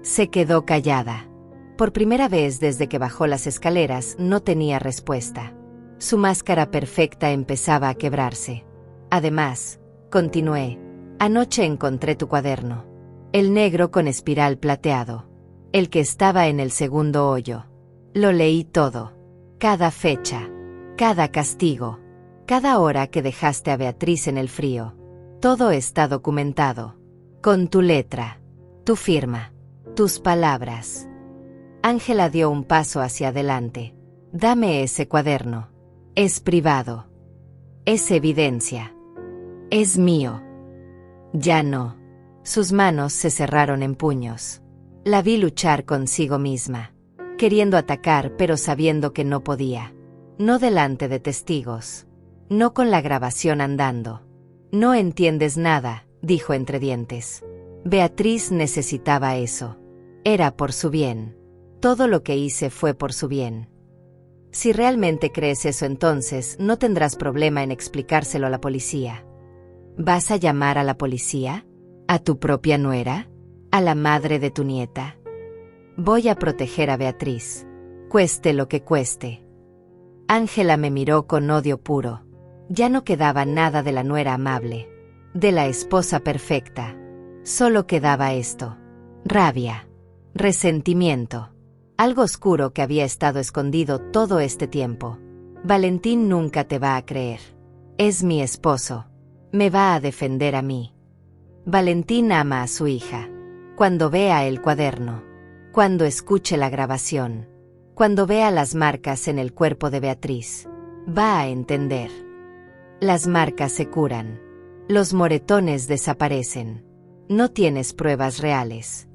Se quedó callada. Por primera vez desde que bajó las escaleras no tenía respuesta. Su máscara perfecta empezaba a quebrarse. Además, continué. Anoche encontré tu cuaderno. El negro con espiral plateado. El que estaba en el segundo hoyo. Lo leí todo. Cada fecha. Cada castigo. Cada hora que dejaste a Beatriz en el frío. Todo está documentado. Con tu letra. Tu firma. Tus palabras. Ángela dio un paso hacia adelante. Dame ese cuaderno. Es privado. Es evidencia. Es mío. Ya no. Sus manos se cerraron en puños. La vi luchar consigo misma. Queriendo atacar pero sabiendo que no podía. No delante de testigos. No con la grabación andando. No entiendes nada, dijo entre dientes. Beatriz necesitaba eso. Era por su bien. Todo lo que hice fue por su bien. Si realmente crees eso, entonces no tendrás problema en explicárselo a la policía. ¿Vas a llamar a la policía? ¿A tu propia nuera? ¿A la madre de tu nieta? Voy a proteger a Beatriz. Cueste lo que cueste. Ángela me miró con odio puro. Ya no quedaba nada de la nuera amable. De la esposa perfecta. Solo quedaba esto. Rabia. Resentimiento. Algo oscuro que había estado escondido todo este tiempo. Valentín nunca te va a creer. Es mi esposo. Me va a defender a mí. Valentín ama a su hija. Cuando vea el cuaderno. Cuando escuche la grabación. Cuando vea las marcas en el cuerpo de Beatriz. Va a entender. Las marcas se curan. Los moretones desaparecen. No tienes pruebas reales.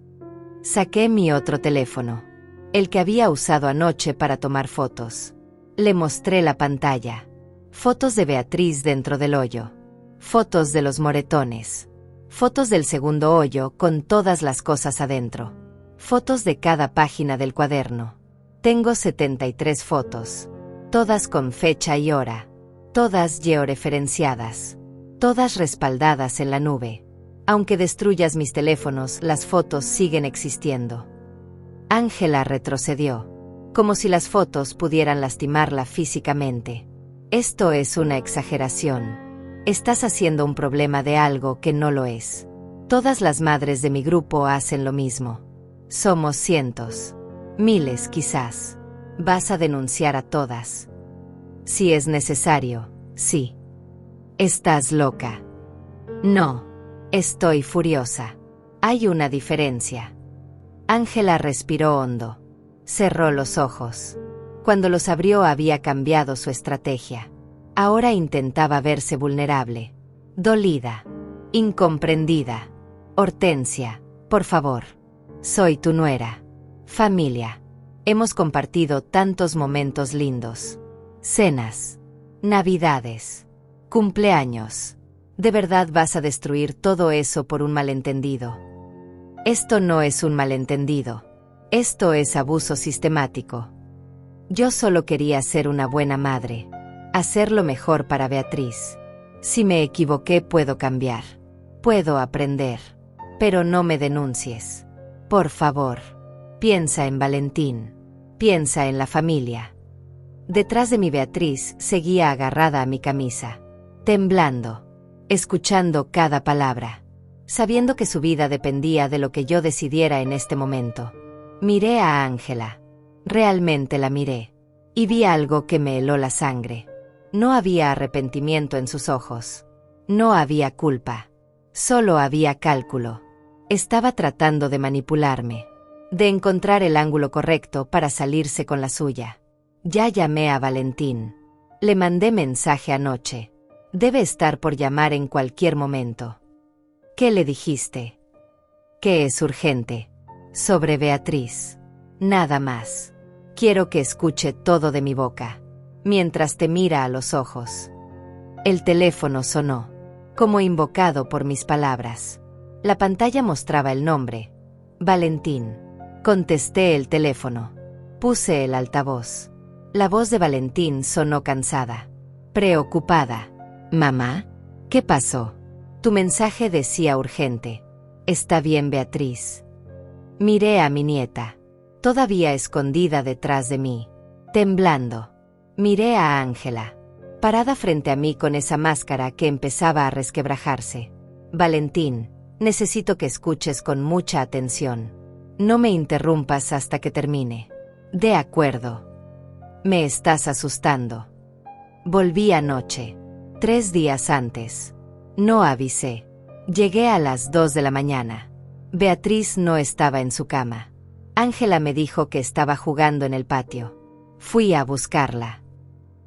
Saqué mi otro teléfono. El que había usado anoche para tomar fotos. Le mostré la pantalla. Fotos de Beatriz dentro del hoyo. Fotos de los moretones. Fotos del segundo hoyo con todas las cosas adentro. Fotos de cada página del cuaderno. Tengo 73 fotos. Todas con fecha y hora. Todas georreferenciadas. Todas respaldadas en la nube. Aunque destruyas mis teléfonos, las fotos siguen existiendo. Ángela retrocedió, como si las fotos pudieran lastimarla físicamente. Esto es una exageración. Estás haciendo un problema de algo que no lo es. Todas las madres de mi grupo hacen lo mismo. Somos cientos, miles quizás. ¿Vas a denunciar a todas? Si es necesario, sí. ¿Estás loca? No. Estoy furiosa. Hay una diferencia. Ángela respiró hondo. Cerró los ojos. Cuando los abrió había cambiado su estrategia. Ahora intentaba verse vulnerable, dolida, incomprendida. Hortensia, por favor. Soy tu nuera. Familia. Hemos compartido tantos momentos lindos. Cenas. Navidades. Cumpleaños. ¿De verdad vas a destruir todo eso por un malentendido? Esto no es un malentendido. Esto es abuso sistemático. Yo solo quería ser una buena madre. Hacer lo mejor para Beatriz. Si me equivoqué, puedo cambiar. Puedo aprender. Pero no me denuncies. Por favor. Piensa en Valentín. Piensa en la familia. Detrás de mi Beatriz seguía agarrada a mi camisa, temblando, escuchando cada palabra, sabiendo que su vida dependía de lo que yo decidiera en este momento. Miré a Ángela. Realmente la miré. Y vi algo que me heló la sangre. No había arrepentimiento en sus ojos. No había culpa. Solo había cálculo. Estaba tratando de manipularme, de encontrar el ángulo correcto para salirse con la suya. Ya llamé a Valentín. Le mandé mensaje anoche. Debe estar por llamar en cualquier momento. ¿Qué le dijiste? Que es urgente. Sobre Beatriz. Nada más. Quiero que escuche todo de mi boca, mientras te mira a los ojos. El teléfono sonó, como invocado por mis palabras. La pantalla mostraba el nombre. Valentín. Contesté el teléfono. Puse el altavoz. La voz de Valentín sonó cansada, preocupada. «Mamá, ¿qué pasó? Tu mensaje decía urgente. ¿Está bien, Beatriz?» Miré a mi nieta, todavía escondida detrás de mí, temblando. Miré a Ángela, parada frente a mí con esa máscara que empezaba a resquebrajarse. «Valentín, necesito que escuches con mucha atención. No me interrumpas hasta que termine». «De acuerdo». «Me estás asustando». Volví anoche, 3 días antes. No avisé. Llegué a las 2 de la mañana. Beatriz no estaba en su cama. Ángela me dijo que estaba jugando en el patio. Fui a buscarla.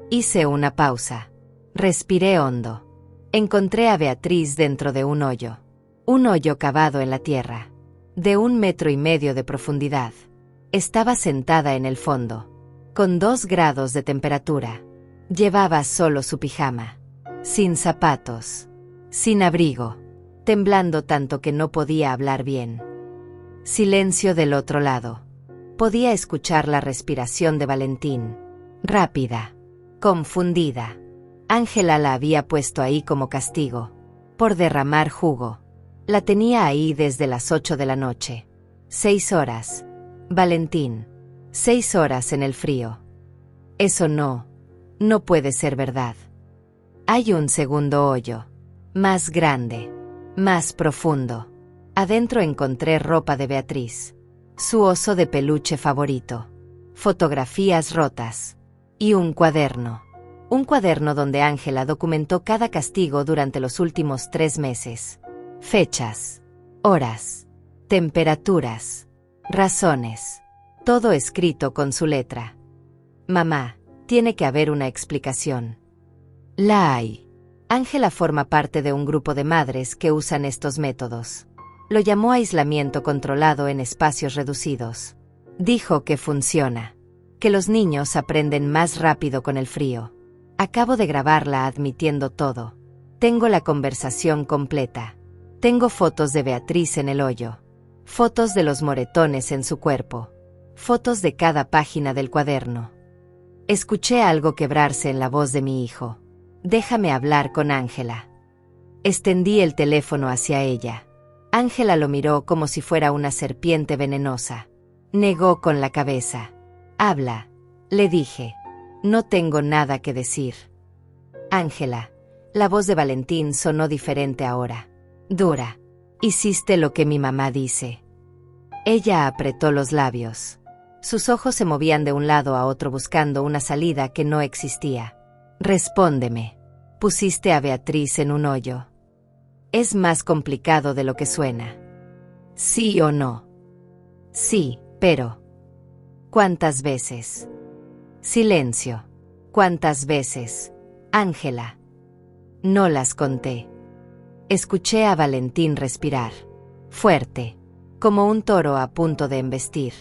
Hice una pausa. Respiré hondo. Encontré a Beatriz dentro de un hoyo cavado en la tierra, de 1,5 metros de profundidad. Estaba sentada en el fondo, con 2 grados de temperatura. Llevaba solo su pijama, sin zapatos, sin abrigo, temblando tanto que no podía hablar bien. Silencio del otro lado. Podía escuchar la respiración de Valentín, rápida, confundida. Ángela la había puesto ahí como castigo, por derramar jugo. La tenía ahí desde las 8 de la noche. 6 horas. Valentín. 6 horas en el frío. Eso no puede ser verdad. Hay un segundo hoyo, más grande, más profundo. Adentro encontré ropa de Beatriz, su oso de peluche favorito, fotografías rotas y un cuaderno. Un cuaderno donde Ángela documentó cada castigo durante los últimos 3 meses. Fechas, horas, temperaturas, razones. Todo escrito con su letra. Mamá, tiene que haber una explicación. La hay. Ángela forma parte de un grupo de madres que usan estos métodos. Lo llamó aislamiento controlado en espacios reducidos. Dijo que funciona, que los niños aprenden más rápido con el frío. Acabo de grabarla admitiendo todo. Tengo la conversación completa. Tengo fotos de Beatriz en el hoyo. Fotos de los moretones en su cuerpo. Fotos de cada página del cuaderno. Escuché algo quebrarse en la voz de mi hijo. Déjame hablar con Ángela. Extendí el teléfono hacia ella. Ángela lo miró como si fuera una serpiente venenosa. Negó con la cabeza. Habla, le dije. No tengo nada que decir. Ángela, la voz de Valentín sonó diferente ahora. Dura. Hiciste lo que mi mamá dice. Ella apretó los labios. Sus ojos se movían de un lado a otro buscando una salida que no existía. Respóndeme. Pusiste a Beatriz en un hoyo. Es más complicado de lo que suena. ¿Sí o no? Sí, pero... ¿cuántas veces? Silencio. ¿Cuántas veces? Ángela. No las conté. Escuché a Valentín respirar. Fuerte. Como un toro a punto de embestir.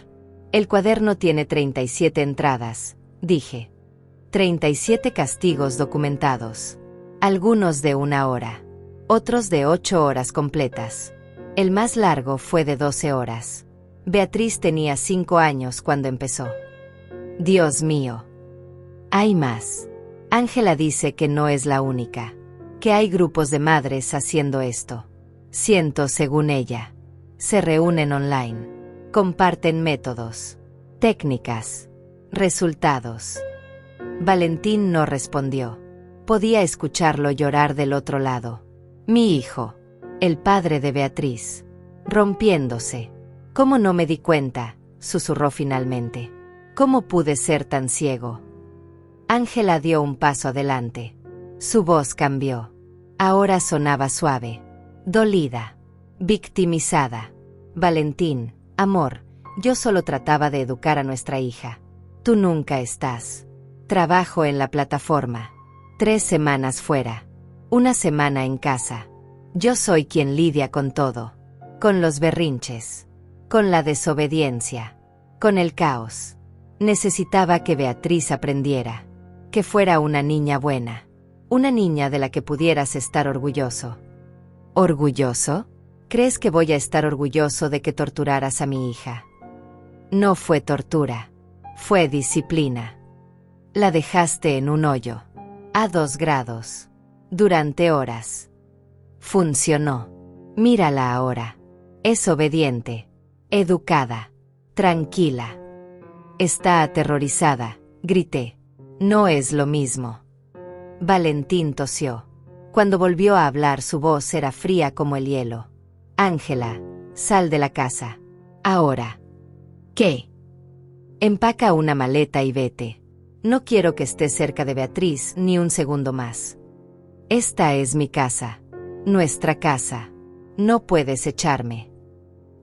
El cuaderno tiene 37 entradas, dije. 37 castigos documentados. Algunos de 1 hora. Otros de 8 horas completas. El más largo fue de 12 horas. Beatriz tenía 5 años cuando empezó. Dios mío. Hay más. Ángela dice que no es la única. Que hay grupos de madres haciendo esto. Cientos según ella. Se reúnen online. Comparten métodos. Técnicas. Resultados. Valentín no respondió. Podía escucharlo llorar del otro lado. Mi hijo. El padre de Beatriz. Rompiéndose. ¿Cómo no me di cuenta?, susurró finalmente. ¿Cómo pude ser tan ciego? Ángela dio un paso adelante. Su voz cambió. Ahora sonaba suave. Dolida. Victimizada. Valentín, amor, yo solo trataba de educar a nuestra hija. Tú nunca estás. Trabajo en la plataforma. 3 semanas fuera. 1 semana en casa. Yo soy quien lidia con todo. Con los berrinches. Con la desobediencia. Con el caos. Necesitaba que Beatriz aprendiera. Que fuera una niña buena. Una niña de la que pudieras estar orgulloso. ¿Orgulloso? ¿Crees que voy a estar orgulloso de que torturaras a mi hija? No fue tortura. Fue disciplina. La dejaste en un hoyo. A 2 grados. Durante horas. Funcionó. Mírala ahora. Es obediente. Educada. Tranquila. Está aterrorizada, grité. No es lo mismo. Valentín tosió. Cuando volvió a hablar su voz era fría como el hielo. Ángela, sal de la casa. Ahora. ¿Qué? Empaca una maleta y vete. No quiero que estés cerca de Beatriz ni un segundo más. Esta es mi casa. Nuestra casa. No puedes echarme.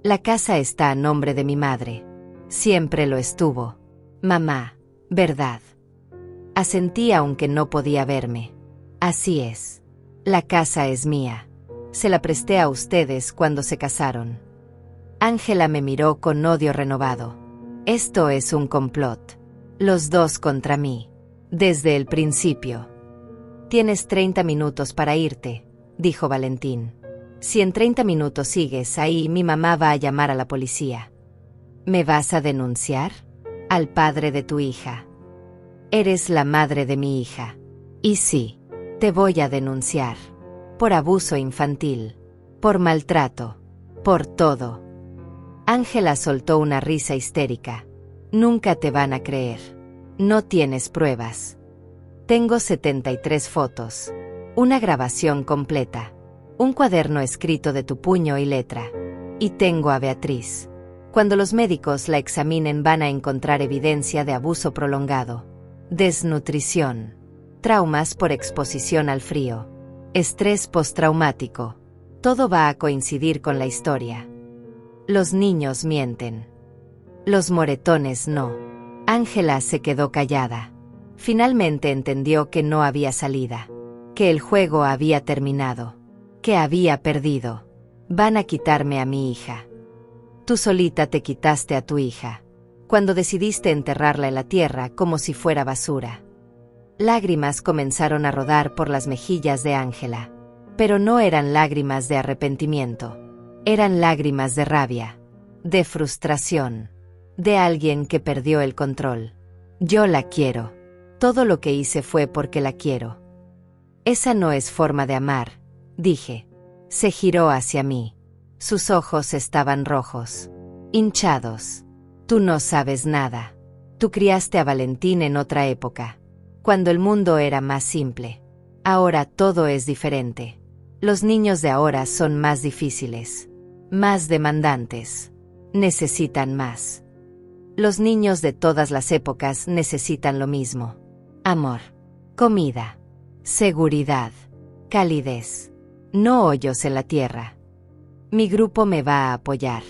La casa está a nombre de mi madre. Siempre lo estuvo. Mamá, ¿verdad? Asentí aunque no podía verme. Así es. La casa es mía. Se la presté a ustedes cuando se casaron. Ángela me miró con odio renovado. Esto es un complot. Los dos contra mí. Desde el principio. Tienes 30 minutos para irte, dijo Valentín. Si en 30 minutos sigues ahí, mi mamá va a llamar a la policía. ¿Me vas a denunciar? Al padre de tu hija. Eres la madre de mi hija. Y sí, te voy a denunciar. Por abuso infantil. Por maltrato. Por todo. Ángela soltó una risa histérica. Nunca te van a creer. No tienes pruebas. Tengo 73 fotos. Una grabación completa. Un cuaderno escrito de tu puño y letra. Y tengo a Beatriz. Cuando los médicos la examinen van a encontrar evidencia de abuso prolongado. Desnutrición. Traumas por exposición al frío. Estrés postraumático. Todo va a coincidir con la historia. Los niños mienten. Los moretones no. Ángela se quedó callada. Finalmente entendió que no había salida. Que el juego había terminado. Que había perdido. Van a quitarme a mi hija. Tú solita te quitaste a tu hija. Cuando decidiste enterrarla en la tierra como si fuera basura. Lágrimas comenzaron a rodar por las mejillas de Ángela. Pero no eran lágrimas de arrepentimiento. Eran lágrimas de rabia. De frustración. De alguien que perdió el control. Yo la quiero. Todo lo que hice fue porque la quiero. Esa no es forma de amar, dije. Se giró hacia mí. Sus ojos estaban rojos, hinchados. Tú no sabes nada. Tú criaste a Valentín en otra época, cuando el mundo era más simple. Ahora todo es diferente. Los niños de ahora son más difíciles, más demandantes. Necesitan más. Los niños de todas las épocas necesitan lo mismo: amor, comida, seguridad, calidez, no hoyos en la tierra. Mi grupo me va a apoyar.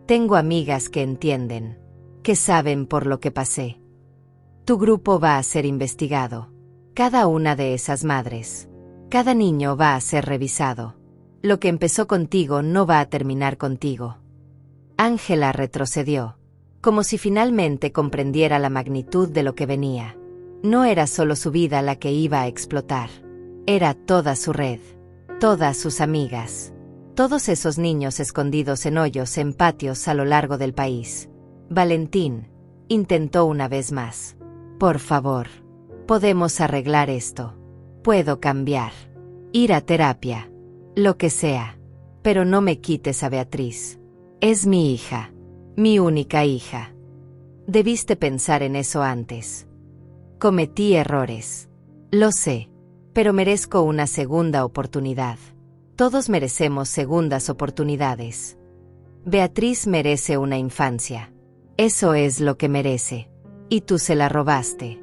Tengo amigas que entienden, que saben por lo que pasé. Tu grupo va a ser investigado. Cada una de esas madres. Cada niño va a ser revisado. Lo que empezó contigo no va a terminar contigo. Ángela retrocedió, como si finalmente comprendiera la magnitud de lo que venía. No era solo su vida la que iba a explotar. Era toda su red, todas sus amigas, todos esos niños escondidos en hoyos en patios a lo largo del país. Valentín intentó una vez más. Por favor, podemos arreglar esto. Puedo cambiar, ir a terapia, lo que sea, pero no me quites a Beatriz. Es mi hija, mi única hija. Debiste pensar en eso antes. Cometí errores. Lo sé, pero merezco una segunda oportunidad. Todos merecemos segundas oportunidades. Beatriz merece una infancia. Eso es lo que merece. Y tú se la robaste.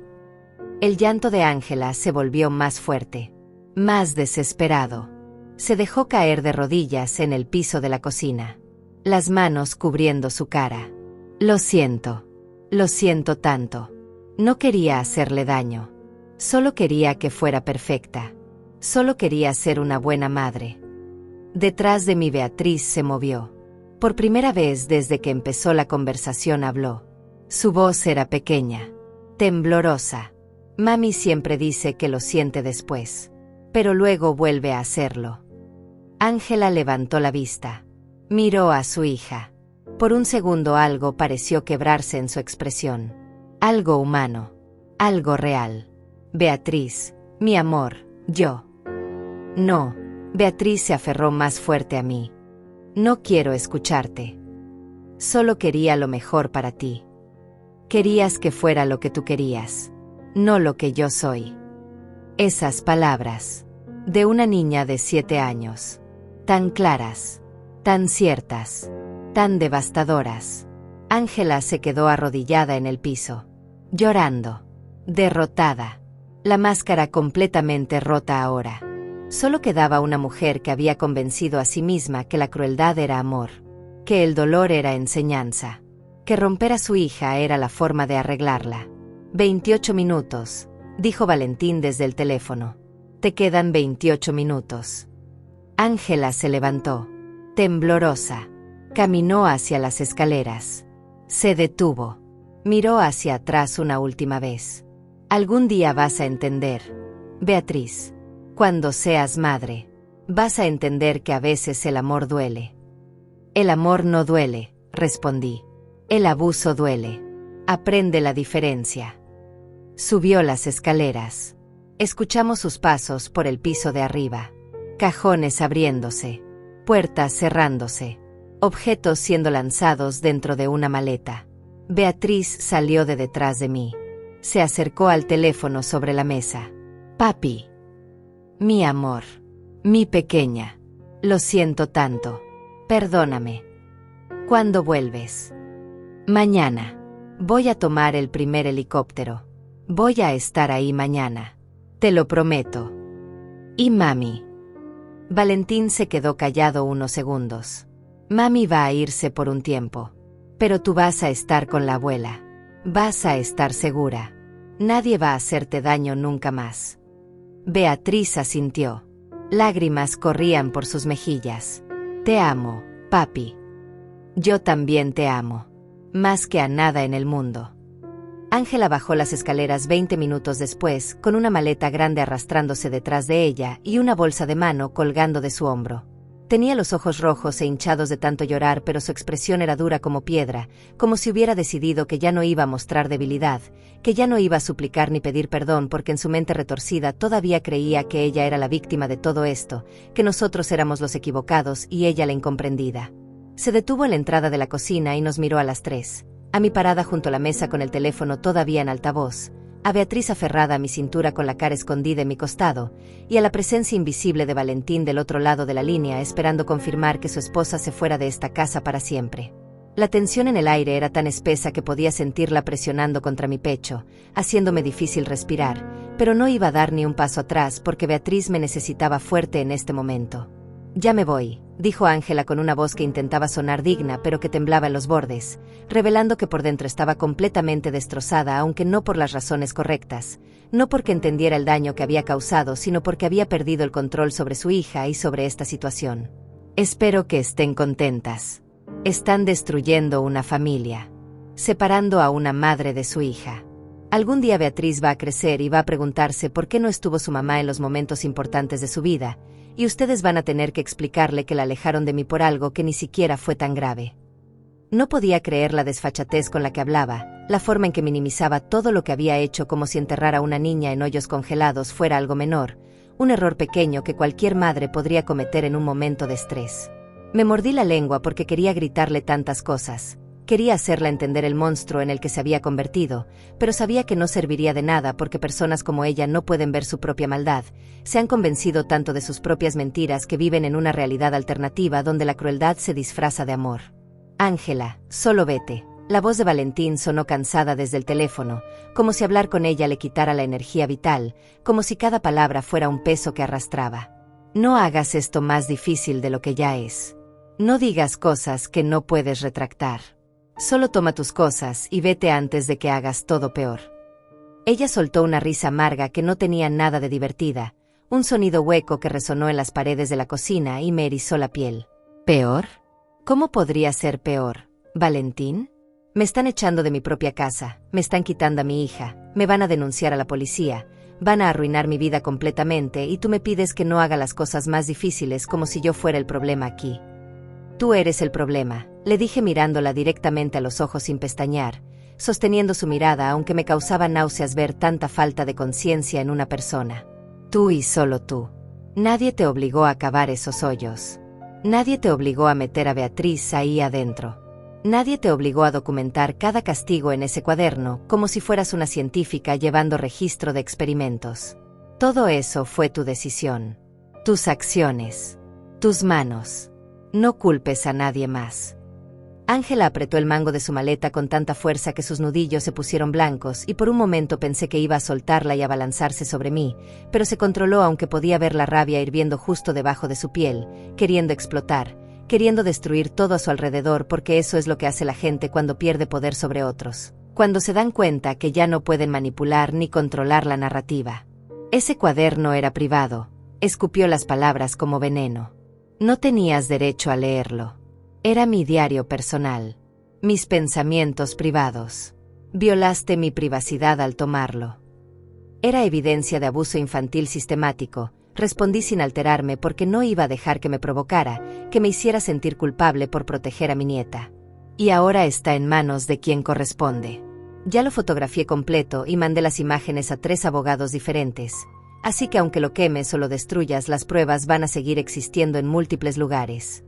El llanto de Ángela se volvió más fuerte, más desesperado. Se dejó caer de rodillas en el piso de la cocina, las manos cubriendo su cara. Lo siento tanto. No quería hacerle daño. Solo quería que fuera perfecta. Solo quería ser una buena madre. Detrás de mí Beatriz se movió. Por primera vez desde que empezó la conversación habló. Su voz era pequeña, temblorosa. Mami siempre dice que lo siente después, pero luego vuelve a hacerlo. Ángela levantó la vista. Miró a su hija. Por un segundo algo pareció quebrarse en su expresión. Algo humano. Algo real. Beatriz, mi amor, yo. No. Beatriz se aferró más fuerte a mí. No quiero escucharte. Solo quería lo mejor para ti. Querías que fuera lo que tú querías, no lo que yo soy. Esas palabras, de una niña de 7 años, tan claras, tan ciertas, tan devastadoras. Ángela se quedó arrodillada en el piso, llorando, derrotada, la máscara completamente rota ahora. Solo quedaba una mujer que había convencido a sí misma que la crueldad era amor, que el dolor era enseñanza, que romper a su hija era la forma de arreglarla. 28 minutos, dijo Valentín desde el teléfono. Te quedan 28 minutos. Ángela se levantó, temblorosa, caminó hacia las escaleras. Se detuvo, miró hacia atrás una última vez. Algún día vas a entender, Beatriz. Cuando seas madre, vas a entender que a veces el amor duele. El amor no duele, respondí. El abuso duele. Aprende la diferencia. Subió las escaleras. Escuchamos sus pasos por el piso de arriba. Cajones abriéndose. Puertas cerrándose. Objetos siendo lanzados dentro de una maleta. Beatriz salió de detrás de mí. Se acercó al teléfono sobre la mesa. Papi. Mi amor. Mi pequeña. Lo siento tanto. Perdóname. ¿Cuándo vuelves? Mañana. Voy a tomar el primer helicóptero. Voy a estar ahí mañana. Te lo prometo. ¿Y mami? Valentín se quedó callado unos segundos. Mami va a irse por un tiempo. Pero tú vas a estar con la abuela. Vas a estar segura. Nadie va a hacerte daño nunca más. Beatriz asintió. Lágrimas corrían por sus mejillas. Te amo, papi. Yo también te amo. Más que a nada en el mundo. Ángela bajó las escaleras 20 minutos después, con una maleta grande arrastrándose detrás de ella y una bolsa de mano colgando de su hombro. Tenía los ojos rojos e hinchados de tanto llorar, pero su expresión era dura como piedra, como si hubiera decidido que ya no iba a mostrar debilidad, que ya no iba a suplicar ni pedir perdón porque en su mente retorcida todavía creía que ella era la víctima de todo esto, que nosotros éramos los equivocados y ella la incomprendida. Se detuvo en la entrada de la cocina y nos miró a las tres, a mí parada junto a la mesa con el teléfono todavía en altavoz, a Beatriz aferrada a mi cintura con la cara escondida en mi costado, y a la presencia invisible de Valentín del otro lado de la línea esperando confirmar que su esposa se fuera de esta casa para siempre. La tensión en el aire era tan espesa que podía sentirla presionando contra mi pecho, haciéndome difícil respirar, pero no iba a dar ni un paso atrás porque Beatriz me necesitaba fuerte en este momento. «Ya me voy», dijo Ángela con una voz que intentaba sonar digna pero que temblaba en los bordes, revelando que por dentro estaba completamente destrozada, aunque no por las razones correctas, no porque entendiera el daño que había causado, sino porque había perdido el control sobre su hija y sobre esta situación. «Espero que estén contentas. Están destruyendo una familia, separando a una madre de su hija. Algún día Beatriz va a crecer y va a preguntarse por qué no estuvo su mamá en los momentos importantes de su vida, y ustedes van a tener que explicarle que la alejaron de mí por algo que ni siquiera fue tan grave». No podía creer la desfachatez con la que hablaba, la forma en que minimizaba todo lo que había hecho, como si enterrar a una niña en hoyos congelados fuera algo menor, un error pequeño que cualquier madre podría cometer en un momento de estrés. Me mordí la lengua porque quería gritarle tantas cosas. Quería hacerla entender el monstruo en el que se había convertido, pero sabía que no serviría de nada porque personas como ella no pueden ver su propia maldad, se han convencido tanto de sus propias mentiras que viven en una realidad alternativa donde la crueldad se disfraza de amor. «Ángela, solo vete». La voz de Valentín sonó cansada desde el teléfono, como si hablar con ella le quitara la energía vital, como si cada palabra fuera un peso que arrastraba. «No hagas esto más difícil de lo que ya es. No digas cosas que no puedes retractar. Solo toma tus cosas y vete antes de que hagas todo peor». Ella soltó una risa amarga que no tenía nada de divertida, un sonido hueco que resonó en las paredes de la cocina y me erizó la piel. «¿Peor? ¿Cómo podría ser peor, Valentín? Me están echando de mi propia casa, me están quitando a mi hija, me van a denunciar a la policía, van a arruinar mi vida completamente y tú me pides que no haga las cosas más difíciles como si yo fuera el problema aquí». «Tú eres el problema», le dije mirándola directamente a los ojos sin pestañear, sosteniendo su mirada aunque me causaba náuseas ver tanta falta de conciencia en una persona. «Tú y solo tú. Nadie te obligó a cavar esos hoyos. Nadie te obligó a meter a Beatriz ahí adentro. Nadie te obligó a documentar cada castigo en ese cuaderno como si fueras una científica llevando registro de experimentos. Todo eso fue tu decisión. Tus acciones. Tus manos. No culpes a nadie más». Ángela apretó el mango de su maleta con tanta fuerza que sus nudillos se pusieron blancos y por un momento pensé que iba a soltarla y abalanzarse sobre mí, pero se controló aunque podía ver la rabia hirviendo justo debajo de su piel, queriendo explotar, queriendo destruir todo a su alrededor porque eso es lo que hace la gente cuando pierde poder sobre otros, cuando se dan cuenta que ya no pueden manipular ni controlar la narrativa. «Ese cuaderno era privado», escupió las palabras como veneno. «No tenías derecho a leerlo. Era mi diario personal. Mis pensamientos privados. Violaste mi privacidad al tomarlo». Era evidencia de abuso infantil sistemático, respondí sin alterarme porque no iba a dejar que me provocara, que me hiciera sentir culpable por proteger a mi nieta. «Y ahora está en manos de quien corresponde. Ya lo fotografié completo y mandé las imágenes a 3 abogados diferentes. Así que aunque lo quemes o lo destruyas, las pruebas van a seguir existiendo en múltiples lugares».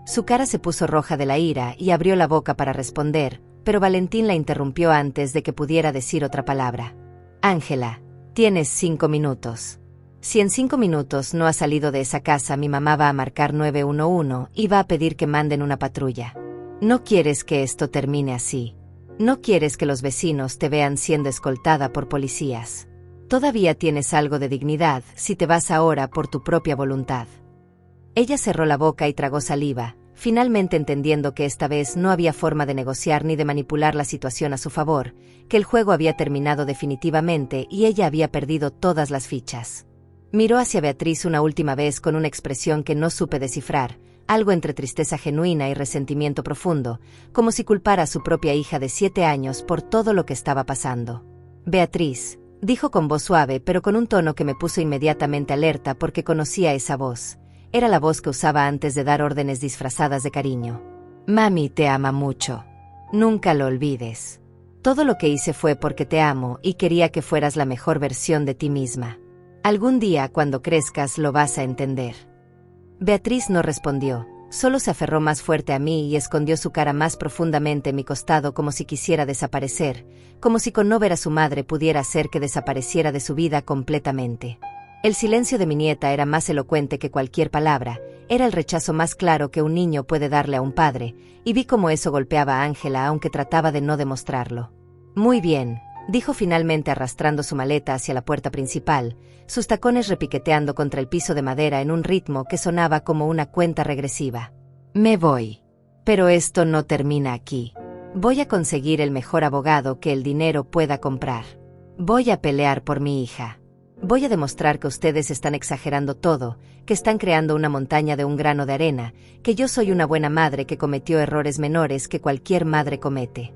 Su cara se puso roja de la ira y abrió la boca para responder, pero Valentín la interrumpió antes de que pudiera decir otra palabra. «Ángela, tienes 5 minutos. Si en 5 minutos no has salido de esa casa, mi mamá va a marcar 911 y va a pedir que manden una patrulla. No quieres que esto termine así. No quieres que los vecinos te vean siendo escoltada por policías. Todavía tienes algo de dignidad si te vas ahora por tu propia voluntad». Ella cerró la boca y tragó saliva, finalmente entendiendo que esta vez no había forma de negociar ni de manipular la situación a su favor, que el juego había terminado definitivamente y ella había perdido todas las fichas. Miró hacia Beatriz una última vez con una expresión que no supe descifrar, algo entre tristeza genuina y resentimiento profundo, como si culpara a su propia hija de 7 años por todo lo que estaba pasando. «Beatriz», dijo con voz suave pero con un tono que me puso inmediatamente alerta porque conocía esa voz. Era la voz que usaba antes de dar órdenes disfrazadas de cariño. Mami te ama mucho. Nunca lo olvides. Todo lo que hice fue porque te amo y quería que fueras la mejor versión de ti misma. Algún día, cuando crezcas, lo vas a entender. Beatriz no respondió, solo se aferró más fuerte a mí y escondió su cara más profundamente en mi costado como si quisiera desaparecer, como si con no ver a su madre pudiera hacer que desapareciera de su vida completamente. El silencio de mi nieta era más elocuente que cualquier palabra, era el rechazo más claro que un niño puede darle a un padre, y vi cómo eso golpeaba a Ángela aunque trataba de no demostrarlo. Muy bien, dijo finalmente arrastrando su maleta hacia la puerta principal, sus tacones repiqueteando contra el piso de madera en un ritmo que sonaba como una cuenta regresiva. Me voy. Pero esto no termina aquí. Voy a conseguir el mejor abogado que el dinero pueda comprar. Voy a pelear por mi hija. Voy a demostrar que ustedes están exagerando todo, que están creando una montaña de un grano de arena, que yo soy una buena madre que cometió errores menores que cualquier madre comete.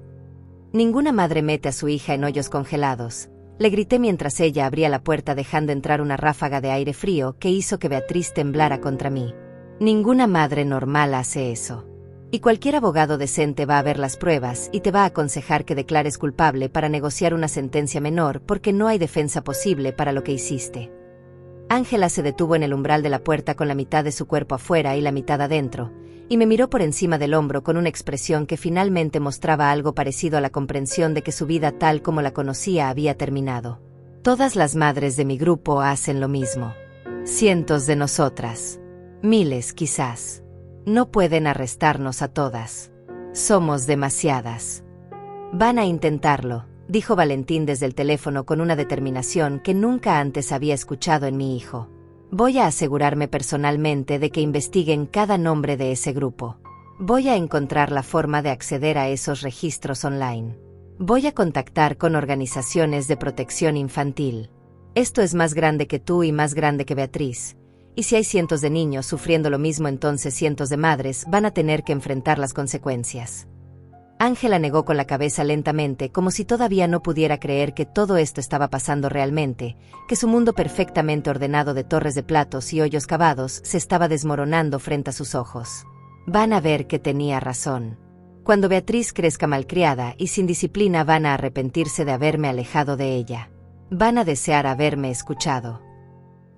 Ninguna madre mete a su hija en hoyos congelados, le grité mientras ella abría la puerta dejando entrar una ráfaga de aire frío que hizo que Beatriz temblara contra mí. Ninguna madre normal hace eso. Y cualquier abogado decente va a ver las pruebas y te va a aconsejar que declares culpable para negociar una sentencia menor porque no hay defensa posible para lo que hiciste. Ángela se detuvo en el umbral de la puerta con la mitad de su cuerpo afuera y la mitad adentro, y me miró por encima del hombro con una expresión que finalmente mostraba algo parecido a la comprensión de que su vida tal como la conocía había terminado. Todas las madres de mi grupo hacen lo mismo. Cientos de nosotras. Miles quizás. No pueden arrestarnos a todas. Somos demasiadas. Van a intentarlo, dijo Valentín desde el teléfono con una determinación que nunca antes había escuchado en mi hijo. Voy a asegurarme personalmente de que investiguen cada nombre de ese grupo. Voy a encontrar la forma de acceder a esos registros online. Voy a contactar con organizaciones de protección infantil. Esto es más grande que tú y más grande que Beatriz. Y si hay cientos de niños sufriendo lo mismo, entonces cientos de madres van a tener que enfrentar las consecuencias. Ángela negó con la cabeza lentamente, como si todavía no pudiera creer que todo esto estaba pasando realmente, que su mundo perfectamente ordenado de torres de platos y hoyos cavados se estaba desmoronando frente a sus ojos. Van a ver que tenía razón. Cuando Beatriz crezca malcriada y sin disciplina, van a arrepentirse de haberme alejado de ella. Van a desear haberme escuchado.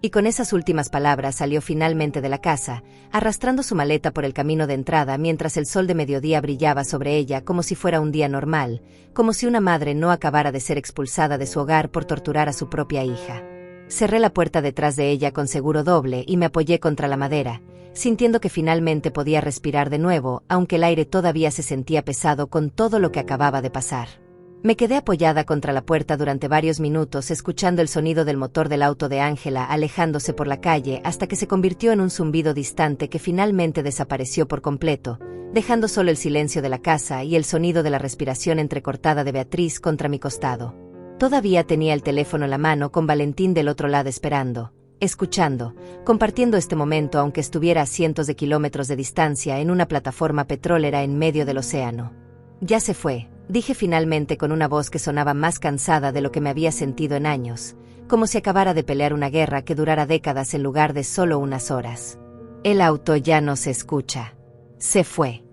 Y con esas últimas palabras salió finalmente de la casa, arrastrando su maleta por el camino de entrada mientras el sol de mediodía brillaba sobre ella como si fuera un día normal, como si una madre no acabara de ser expulsada de su hogar por torturar a su propia hija. Cerré la puerta detrás de ella con seguro doble y me apoyé contra la madera, sintiendo que finalmente podía respirar de nuevo, aunque el aire todavía se sentía pesado con todo lo que acababa de pasar. Me quedé apoyada contra la puerta durante varios minutos escuchando el sonido del motor del auto de Ángela alejándose por la calle hasta que se convirtió en un zumbido distante que finalmente desapareció por completo, dejando solo el silencio de la casa y el sonido de la respiración entrecortada de Beatriz contra mi costado. Todavía tenía el teléfono en la mano con Valentín del otro lado esperando, escuchando, compartiendo este momento aunque estuviera a cientos de kilómetros de distancia en una plataforma petrolera en medio del océano. Ya se fue. Dije finalmente con una voz que sonaba más cansada de lo que me había sentido en años, como si acabara de pelear una guerra que durara décadas en lugar de solo unas horas. El auto ya no se escucha. Se fue.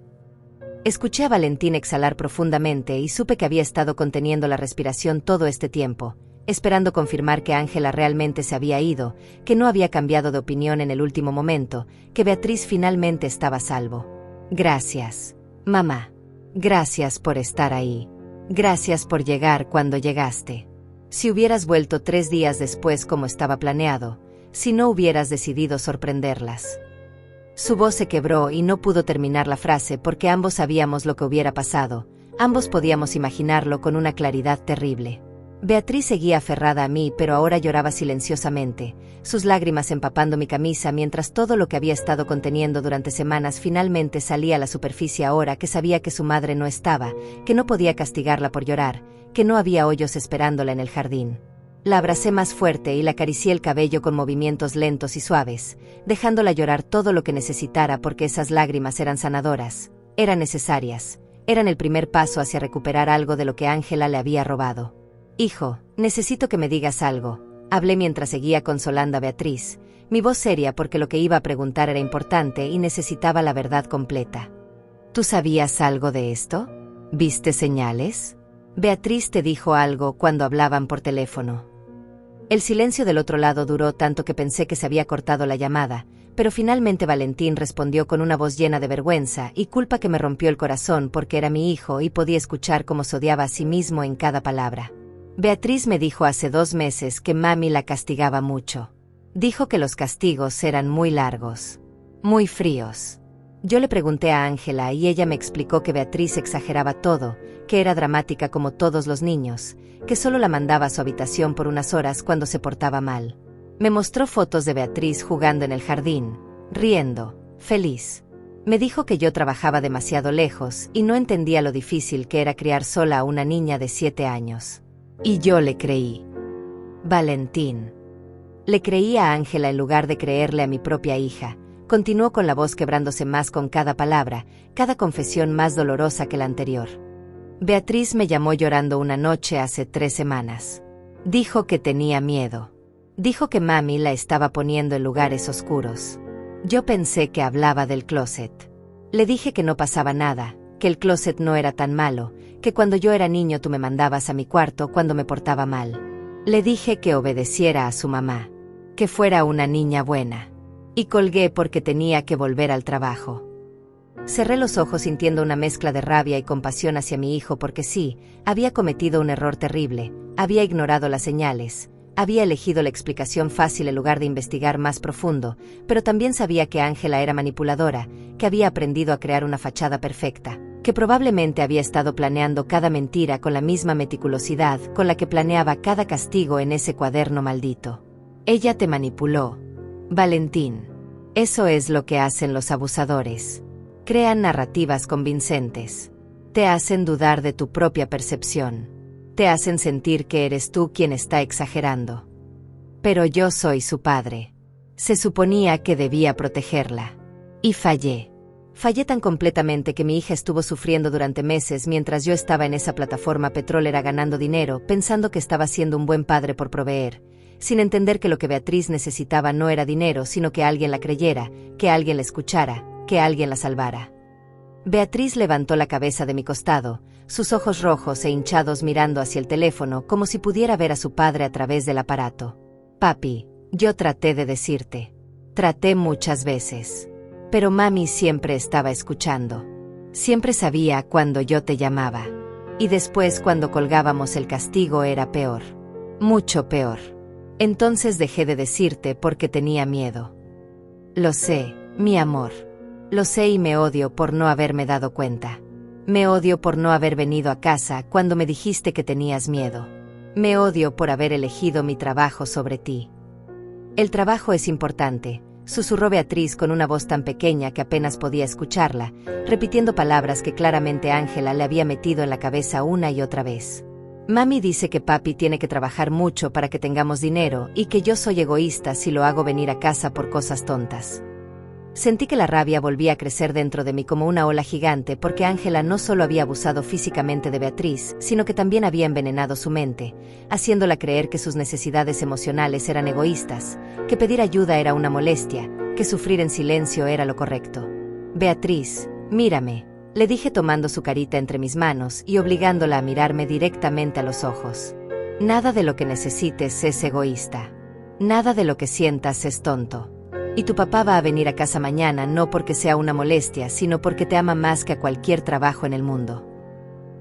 Escuché a Valentín exhalar profundamente y supe que había estado conteniendo la respiración todo este tiempo, esperando confirmar que Ángela realmente se había ido, que no había cambiado de opinión en el último momento, que Beatriz finalmente estaba a salvo. Gracias, mamá. Gracias por estar ahí. Gracias por llegar cuando llegaste. Si hubieras vuelto 3 días después como estaba planeado, si no hubieras decidido sorprenderlas. Su voz se quebró y no pudo terminar la frase porque ambos sabíamos lo que hubiera pasado, ambos podíamos imaginarlo con una claridad terrible. Beatriz seguía aferrada a mí, pero ahora lloraba silenciosamente, sus lágrimas empapando mi camisa mientras todo lo que había estado conteniendo durante semanas finalmente salía a la superficie ahora que sabía que su madre no estaba, que no podía castigarla por llorar, que no había hoyos esperándola en el jardín. La abracé más fuerte y la acaricié el cabello con movimientos lentos y suaves, dejándola llorar todo lo que necesitara porque esas lágrimas eran sanadoras, eran necesarias, eran el primer paso hacia recuperar algo de lo que Ángela le había robado. Hijo, necesito que me digas algo, hablé mientras seguía consolando a Beatriz, mi voz seria porque lo que iba a preguntar era importante y necesitaba la verdad completa. ¿Tú sabías algo de esto? ¿Viste señales? Beatriz te dijo algo cuando hablaban por teléfono. El silencio del otro lado duró tanto que pensé que se había cortado la llamada, pero finalmente Valentín respondió con una voz llena de vergüenza y culpa que me rompió el corazón porque era mi hijo y podía escuchar cómo se odiaba a sí mismo en cada palabra. Beatriz me dijo hace 2 meses que mami la castigaba mucho. Dijo que los castigos eran muy largos, muy fríos. Yo le pregunté a Ángela y ella me explicó que Beatriz exageraba todo, que era dramática como todos los niños, que solo la mandaba a su habitación por unas horas cuando se portaba mal. Me mostró fotos de Beatriz jugando en el jardín, riendo, feliz. Me dijo que yo trabajaba demasiado lejos y no entendía lo difícil que era criar sola a una niña de 7 años. Y yo le creí. Valentín. Le creí a Ángela en lugar de creerle a mi propia hija. Continuó con la voz quebrándose más con cada palabra, cada confesión más dolorosa que la anterior. Beatriz me llamó llorando una noche hace 3 semanas. Dijo que tenía miedo. Dijo que mami la estaba poniendo en lugares oscuros. Yo pensé que hablaba del closet. Le dije que no pasaba nada, que el closet no era tan malo, que cuando yo era niño tú me mandabas a mi cuarto cuando me portaba mal. Le dije que obedeciera a su mamá, que fuera una niña buena. Y colgué porque tenía que volver al trabajo. Cerré los ojos sintiendo una mezcla de rabia y compasión hacia mi hijo porque sí, había cometido un error terrible, había ignorado las señales, había elegido la explicación fácil en lugar de investigar más profundo, pero también sabía que Ángela era manipuladora, que había aprendido a crear una fachada perfecta, que probablemente había estado planeando cada mentira con la misma meticulosidad con la que planeaba cada castigo en ese cuaderno maldito. Ella te manipuló, Valentín. Eso es lo que hacen los abusadores. Crean narrativas convincentes. Te hacen dudar de tu propia percepción. Te hacen sentir que eres tú quien está exagerando. Pero yo soy su padre. Se suponía que debía protegerla. Y fallé. Fallé tan completamente que mi hija estuvo sufriendo durante meses mientras yo estaba en esa plataforma petrolera ganando dinero, pensando que estaba siendo un buen padre por proveer, sin entender que lo que Beatriz necesitaba no era dinero, sino que alguien la creyera, que alguien la escuchara, que alguien la salvara. Beatriz levantó la cabeza de mi costado, sus ojos rojos e hinchados mirando hacia el teléfono como si pudiera ver a su padre a través del aparato. Papi, yo traté de decirte. Traté muchas veces. Pero mami siempre estaba escuchando. Siempre sabía cuando yo te llamaba. Y después cuando colgábamos el castigo era peor. Mucho peor. Entonces dejé de decirte porque tenía miedo. Lo sé, mi amor. Lo sé y me odio por no haberme dado cuenta. Me odio por no haber venido a casa cuando me dijiste que tenías miedo. Me odio por haber elegido mi trabajo sobre ti. El trabajo es importante, susurró Beatriz con una voz tan pequeña que apenas podía escucharla, repitiendo palabras que claramente Ángela le había metido en la cabeza una y otra vez. Mami dice que papi tiene que trabajar mucho para que tengamos dinero y que yo soy egoísta si lo hago venir a casa por cosas tontas. Sentí que la rabia volvía a crecer dentro de mí como una ola gigante porque Ángela no solo había abusado físicamente de Beatriz, sino que también había envenenado su mente, haciéndola creer que sus necesidades emocionales eran egoístas, que pedir ayuda era una molestia, que sufrir en silencio era lo correcto. Beatriz, mírame, le dije tomando su carita entre mis manos y obligándola a mirarme directamente a los ojos. Nada de lo que necesites es egoísta. Nada de lo que sientas es tonto. Y tu papá va a venir a casa mañana no porque sea una molestia, sino porque te ama más que a cualquier trabajo en el mundo.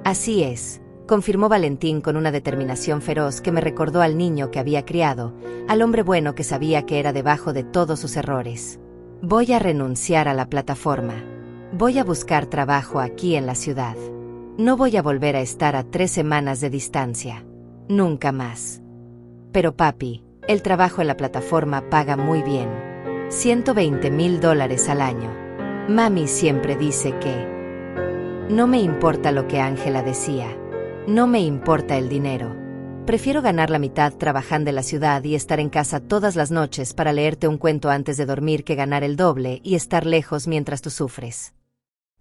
Así es, confirmó Valentín con una determinación feroz que me recordó al niño que había criado, al hombre bueno que sabía que era debajo de todos sus errores. Voy a renunciar a la plataforma. Voy a buscar trabajo aquí en la ciudad. No voy a volver a estar a 3 semanas de distancia. Nunca más. Pero papi, el trabajo en la plataforma paga muy bien. $120,000 al año. Mami siempre dice que... No me importa lo que Ángela decía. No me importa el dinero. Prefiero ganar la mitad trabajando en la ciudad y estar en casa todas las noches para leerte un cuento antes de dormir que ganar el doble y estar lejos mientras tú sufres.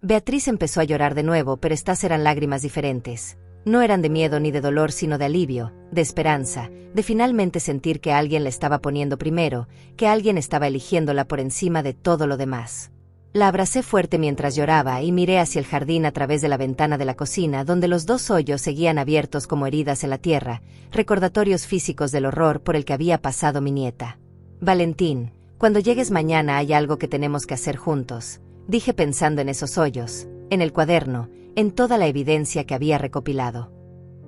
Beatriz empezó a llorar de nuevo, pero estas eran lágrimas diferentes. No eran de miedo ni de dolor, sino de alivio, de esperanza, de finalmente sentir que alguien la estaba poniendo primero, que alguien estaba eligiéndola por encima de todo lo demás. La abracé fuerte mientras lloraba y miré hacia el jardín a través de la ventana de la cocina, donde los 2 hoyos seguían abiertos como heridas en la tierra, recordatorios físicos del horror por el que había pasado mi nieta. Valentín, cuando llegues mañana hay algo que tenemos que hacer juntos, dije pensando en esos hoyos, en el cuaderno, en toda la evidencia que había recopilado.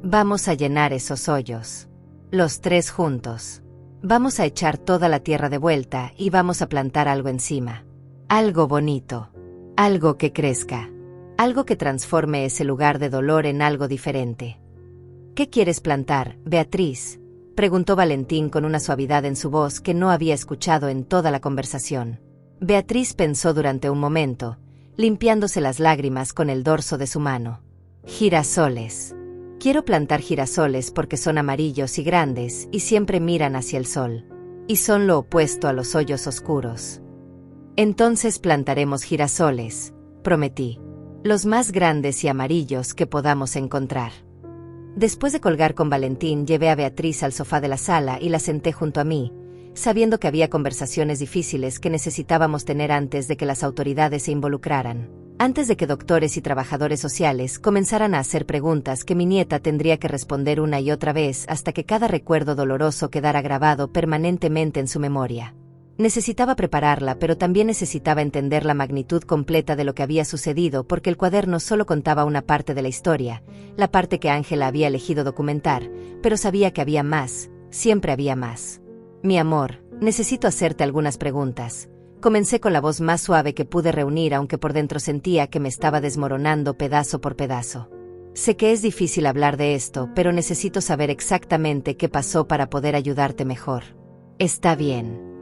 Vamos a llenar esos hoyos. Los 3 juntos. Vamos a echar toda la tierra de vuelta y vamos a plantar algo encima. Algo bonito. Algo que crezca. Algo que transforme ese lugar de dolor en algo diferente. ¿Qué quieres plantar, Beatriz?, preguntó Valentín con una suavidad en su voz que no había escuchado en toda la conversación. Beatriz pensó durante un momento, limpiándose las lágrimas con el dorso de su mano. Girasoles. Quiero plantar girasoles porque son amarillos y grandes y siempre miran hacia el sol. Y son lo opuesto a los hoyos oscuros. Entonces plantaremos girasoles, prometí. Los más grandes y amarillos que podamos encontrar. Después de colgar con Valentín, llevé a Beatriz al sofá de la sala y la senté junto a mí, sabiendo que había conversaciones difíciles que necesitábamos tener antes de que las autoridades se involucraran, antes de que doctores y trabajadores sociales comenzaran a hacer preguntas que mi nieta tendría que responder una y otra vez hasta que cada recuerdo doloroso quedara grabado permanentemente en su memoria. Necesitaba prepararla, pero también necesitaba entender la magnitud completa de lo que había sucedido, porque el cuaderno solo contaba una parte de la historia, la parte que Ángela había elegido documentar, pero sabía que había más, siempre había más. Mi amor, necesito hacerte algunas preguntas. Comencé con la voz más suave que pude reunir, aunque por dentro sentía que me estaba desmoronando pedazo por pedazo. Sé que es difícil hablar de esto, pero necesito saber exactamente qué pasó para poder ayudarte mejor. Está bien.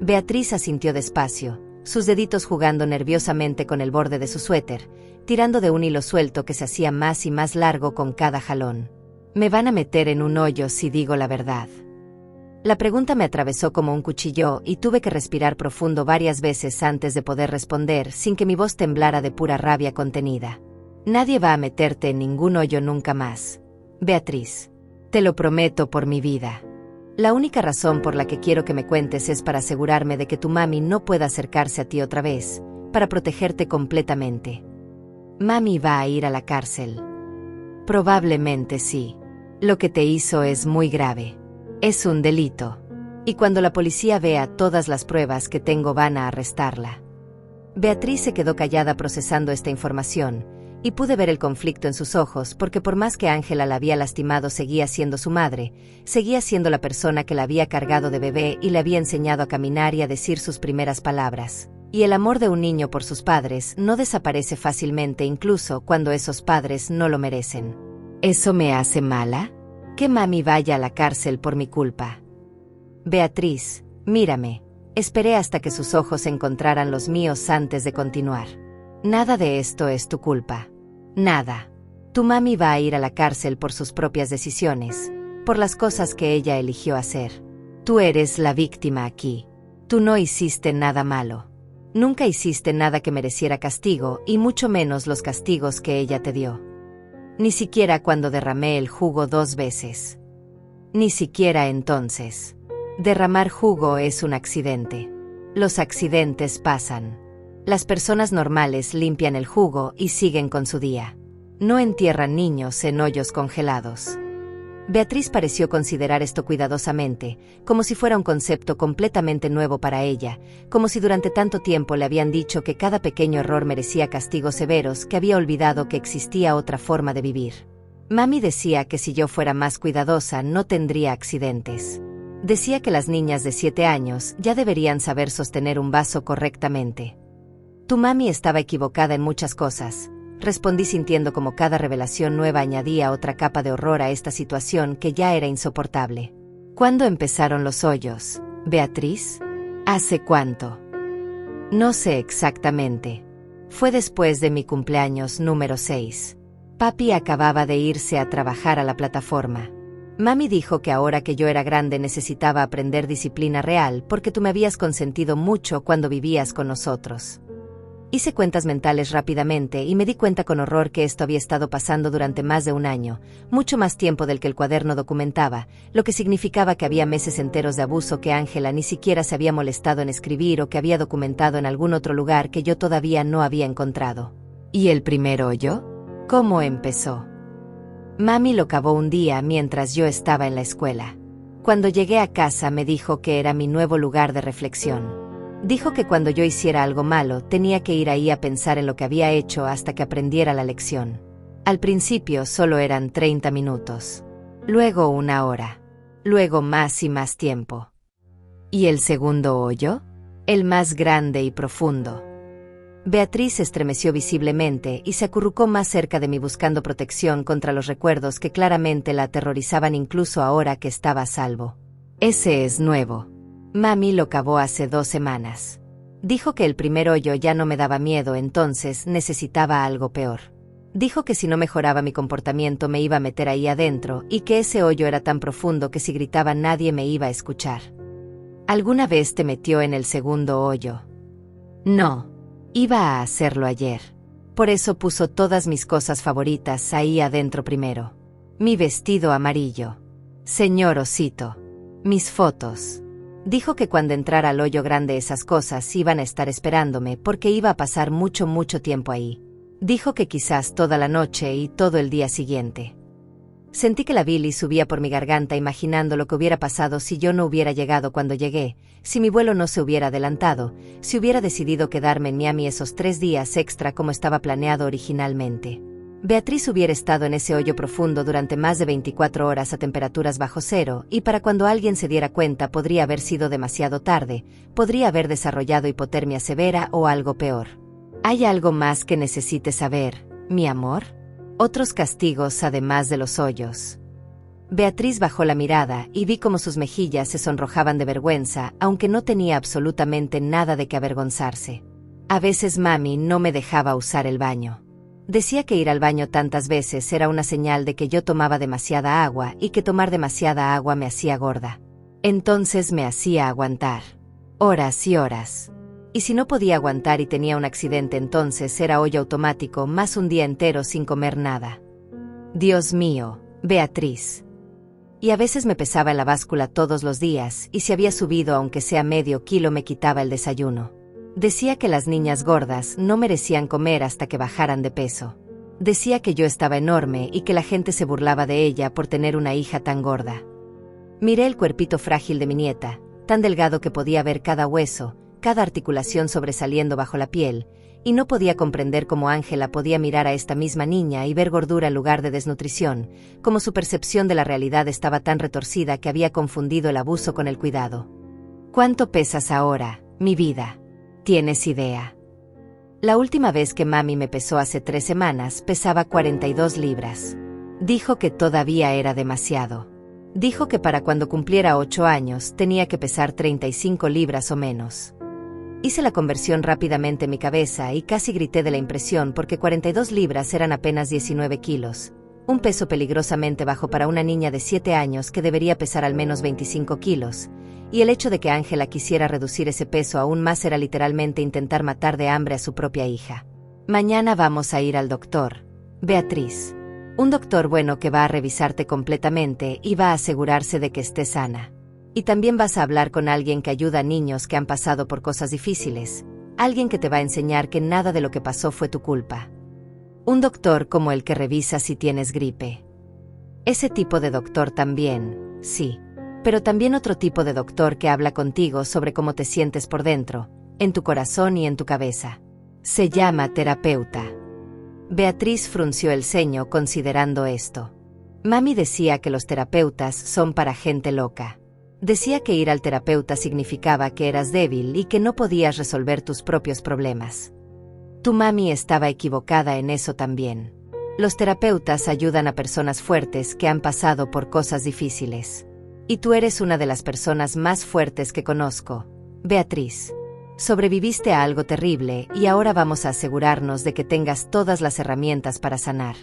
Beatriz asintió despacio, sus deditos jugando nerviosamente con el borde de su suéter, tirando de un hilo suelto que se hacía más y más largo con cada jalón. Me van a meter en un hoyo si digo la verdad. La pregunta me atravesó como un cuchillo y tuve que respirar profundo varias veces antes de poder responder sin que mi voz temblara de pura rabia contenida. Nadie va a meterte en ningún hoyo nunca más, Beatriz. Te lo prometo por mi vida. La única razón por la que quiero que me cuentes es para asegurarme de que tu mami no pueda acercarse a ti otra vez, para protegerte completamente. Mami va a ir a la cárcel. Probablemente sí. Lo que te hizo es muy grave. Es un delito. Y cuando la policía vea todas las pruebas que tengo van a arrestarla. Beatriz se quedó callada procesando esta información, y pude ver el conflicto en sus ojos porque por más que Ángela la había lastimado seguía siendo su madre, seguía siendo la persona que la había cargado de bebé y le había enseñado a caminar y a decir sus primeras palabras. Y el amor de un niño por sus padres no desaparece fácilmente incluso cuando esos padres no lo merecen. ¿Eso me hace mala? Que mami vaya a la cárcel por mi culpa. Beatriz, mírame. Esperé hasta que sus ojos encontraran los míos antes de continuar. Nada de esto es tu culpa. Nada. Tu mami va a ir a la cárcel por sus propias decisiones, por las cosas que ella eligió hacer. Tú eres la víctima aquí. Tú no hiciste nada malo. Nunca hiciste nada que mereciera castigo, y mucho menos los castigos que ella te dio. Ni siquiera cuando derramé el jugo 2 veces. Ni siquiera entonces. Derramar jugo es un accidente. Los accidentes pasan. Las personas normales limpian el jugo y siguen con su día. No entierran niños en hoyos congelados. Beatriz pareció considerar esto cuidadosamente, como si fuera un concepto completamente nuevo para ella, como si durante tanto tiempo le habían dicho que cada pequeño error merecía castigos severos, que había olvidado que existía otra forma de vivir. Mami decía que si yo fuera más cuidadosa no tendría accidentes. Decía que las niñas de 7 años ya deberían saber sostener un vaso correctamente. Tu mami estaba equivocada en muchas cosas, respondí sintiendo como cada revelación nueva añadía otra capa de horror a esta situación que ya era insoportable. ¿Cuándo empezaron los hoyos, Beatriz? ¿Hace cuánto? No sé exactamente. Fue después de mi cumpleaños número 6. Papi acababa de irse a trabajar a la plataforma. Mami dijo que ahora que yo era grande necesitaba aprender disciplina real porque tú me habías consentido mucho cuando vivías con nosotros. Hice cuentas mentales rápidamente y me di cuenta con horror que esto había estado pasando durante más de un año, mucho más tiempo del que el cuaderno documentaba, lo que significaba que había meses enteros de abuso que Ángela ni siquiera se había molestado en escribir o que había documentado en algún otro lugar que yo todavía no había encontrado. ¿Y el primer hoyo? ¿Cómo empezó? Mami lo cavó un día mientras yo estaba en la escuela. Cuando llegué a casa me dijo que era mi nuevo lugar de reflexión. Dijo que cuando yo hiciera algo malo tenía que ir ahí a pensar en lo que había hecho hasta que aprendiera la lección. Al principio solo eran 30 minutos. Luego 1 hora. Luego más y más tiempo. ¿Y el segundo hoyo? El más grande y profundo. Beatriz se estremeció visiblemente y se acurrucó más cerca de mí buscando protección contra los recuerdos que claramente la aterrorizaban incluso ahora que estaba a salvo. Ese es nuevo. Mami lo cavó hace 2 semanas. Dijo que el primer hoyo ya no me daba miedo, entonces necesitaba algo peor. Dijo que si no mejoraba mi comportamiento me iba a meter ahí adentro y que ese hoyo era tan profundo que si gritaba nadie me iba a escuchar. ¿Alguna vez te metió en el segundo hoyo? No. Iba a hacerlo ayer. Por eso puso todas mis cosas favoritas ahí adentro primero. Mi vestido amarillo. Señor Osito. Mis fotos. Dijo que cuando entrara al hoyo grande esas cosas iban a estar esperándome porque iba a pasar mucho tiempo ahí. Dijo que quizás toda la noche y todo el día siguiente. Sentí que la bilis subía por mi garganta imaginando lo que hubiera pasado si yo no hubiera llegado cuando llegué, si mi vuelo no se hubiera adelantado, si hubiera decidido quedarme en Miami esos 3 días extra como estaba planeado originalmente. Beatriz hubiera estado en ese hoyo profundo durante más de 24 horas a temperaturas bajo cero, y para cuando alguien se diera cuenta podría haber sido demasiado tarde, podría haber desarrollado hipotermia severa o algo peor. ¿Hay algo más que necesites saber, mi amor? Otros castigos además de los hoyos. Beatriz bajó la mirada y vi cómo sus mejillas se sonrojaban de vergüenza, aunque no tenía absolutamente nada de qué avergonzarse. A veces mami no me dejaba usar el baño. Decía que ir al baño tantas veces era una señal de que yo tomaba demasiada agua y que tomar demasiada agua me hacía gorda. Entonces me hacía aguantar. Horas y horas. Y si no podía aguantar y tenía un accidente, entonces era hoyo automático más un día entero sin comer nada. Dios mío, Beatriz. Y a veces me pesaba en la báscula todos los días y si había subido aunque sea medio kilo me quitaba el desayuno. Decía que las niñas gordas no merecían comer hasta que bajaran de peso. Decía que yo estaba enorme y que la gente se burlaba de ella por tener una hija tan gorda. Miré el cuerpito frágil de mi nieta, tan delgado que podía ver cada hueso, cada articulación sobresaliendo bajo la piel, y no podía comprender cómo Ángela podía mirar a esta misma niña y ver gordura en lugar de desnutrición, como su percepción de la realidad estaba tan retorcida que había confundido el abuso con el cuidado. ¿Cuánto pesas ahora, mi vida? ¿Tienes idea? La última vez que mami me pesó hace 3 semanas pesaba 42 libras. Dijo que todavía era demasiado. Dijo que para cuando cumpliera 8 años tenía que pesar 35 libras o menos. Hice la conversión rápidamente en mi cabeza y casi grité de la impresión porque 42 libras eran apenas 19 kilos. Un peso peligrosamente bajo para una niña de 7 años que debería pesar al menos 25 kilos. Y el hecho de que Ángela quisiera reducir ese peso aún más era literalmente intentar matar de hambre a su propia hija. Mañana vamos a ir al doctor, Beatriz. Un doctor bueno que va a revisarte completamente y va a asegurarse de que estés sana. Y también vas a hablar con alguien que ayuda a niños que han pasado por cosas difíciles, alguien que te va a enseñar que nada de lo que pasó fue tu culpa. Un doctor como el que revisa si tienes gripe. Ese tipo de doctor también, sí. Pero también otro tipo de doctor que habla contigo sobre cómo te sientes por dentro, en tu corazón y en tu cabeza. Se llama terapeuta. Beatriz frunció el ceño considerando esto. Mami decía que los terapeutas son para gente loca. Decía que ir al terapeuta significaba que eras débil y que no podías resolver tus propios problemas. Tu mami estaba equivocada en eso también. Los terapeutas ayudan a personas fuertes que han pasado por cosas difíciles. Y tú eres una de las personas más fuertes que conozco, Beatriz. Sobreviviste a algo terrible y ahora vamos a asegurarnos de que tengas todas las herramientas para sanar.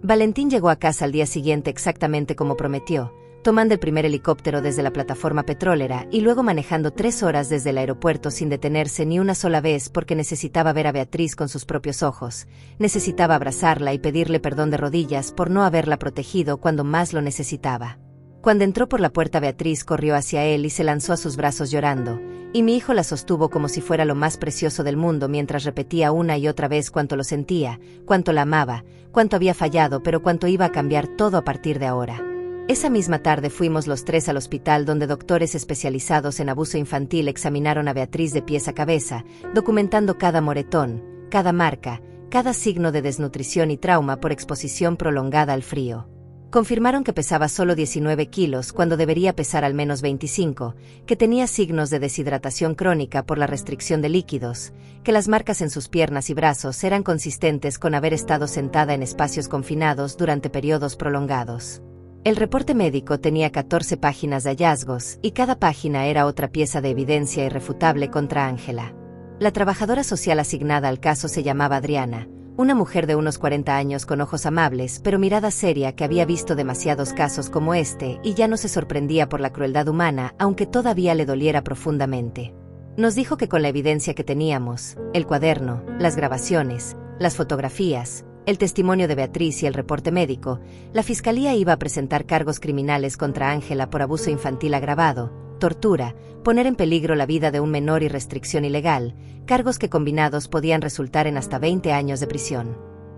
Valentín llegó a casa al día siguiente exactamente como prometió, tomando el primer helicóptero desde la plataforma petrolera y luego manejando 3 horas desde el aeropuerto sin detenerse ni una sola vez porque necesitaba ver a Beatriz con sus propios ojos, necesitaba abrazarla y pedirle perdón de rodillas por no haberla protegido cuando más lo necesitaba. Cuando entró por la puerta, Beatriz corrió hacia él y se lanzó a sus brazos llorando, y mi hijo la sostuvo como si fuera lo más precioso del mundo mientras repetía una y otra vez cuánto lo sentía, cuánto la amaba, cuánto había fallado pero cuánto iba a cambiar todo a partir de ahora. Esa misma tarde fuimos los 3 al hospital donde doctores especializados en abuso infantil examinaron a Beatriz de pies a cabeza, documentando cada moretón, cada marca, cada signo de desnutrición y trauma por exposición prolongada al frío. Confirmaron que pesaba solo 19 kilos cuando debería pesar al menos 25, que tenía signos de deshidratación crónica por la restricción de líquidos, que las marcas en sus piernas y brazos eran consistentes con haber estado sentada en espacios confinados durante periodos prolongados. El reporte médico tenía 14 páginas de hallazgos y cada página era otra pieza de evidencia irrefutable contra Ángela. La trabajadora social asignada al caso se llamaba Adriana, una mujer de unos 40 años con ojos amables pero mirada seria que había visto demasiados casos como este y ya no se sorprendía por la crueldad humana aunque todavía le doliera profundamente. Nos dijo que con la evidencia que teníamos, el cuaderno, las grabaciones, las fotografías, el testimonio de Beatriz y el reporte médico, la fiscalía iba a presentar cargos criminales contra Ángela por abuso infantil agravado, tortura, poner en peligro la vida de un menor y restricción ilegal, cargos que combinados podían resultar en hasta 20 años de prisión.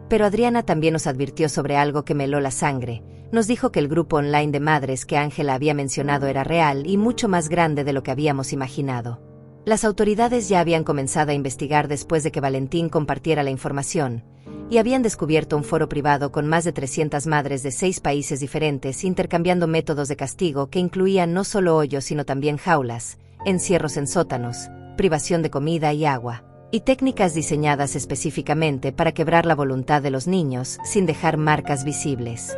Pero Adriana también nos advirtió sobre algo que me heló la sangre. Nos dijo que el grupo online de madres que Ángela había mencionado era real y mucho más grande de lo que habíamos imaginado. Las autoridades ya habían comenzado a investigar después de que Valentín compartiera la información, y habían descubierto un foro privado con más de 300 madres de 6 países diferentes intercambiando métodos de castigo que incluían no solo hoyos sino también jaulas, encierros en sótanos, privación de comida y agua, y técnicas diseñadas específicamente para quebrar la voluntad de los niños sin dejar marcas visibles.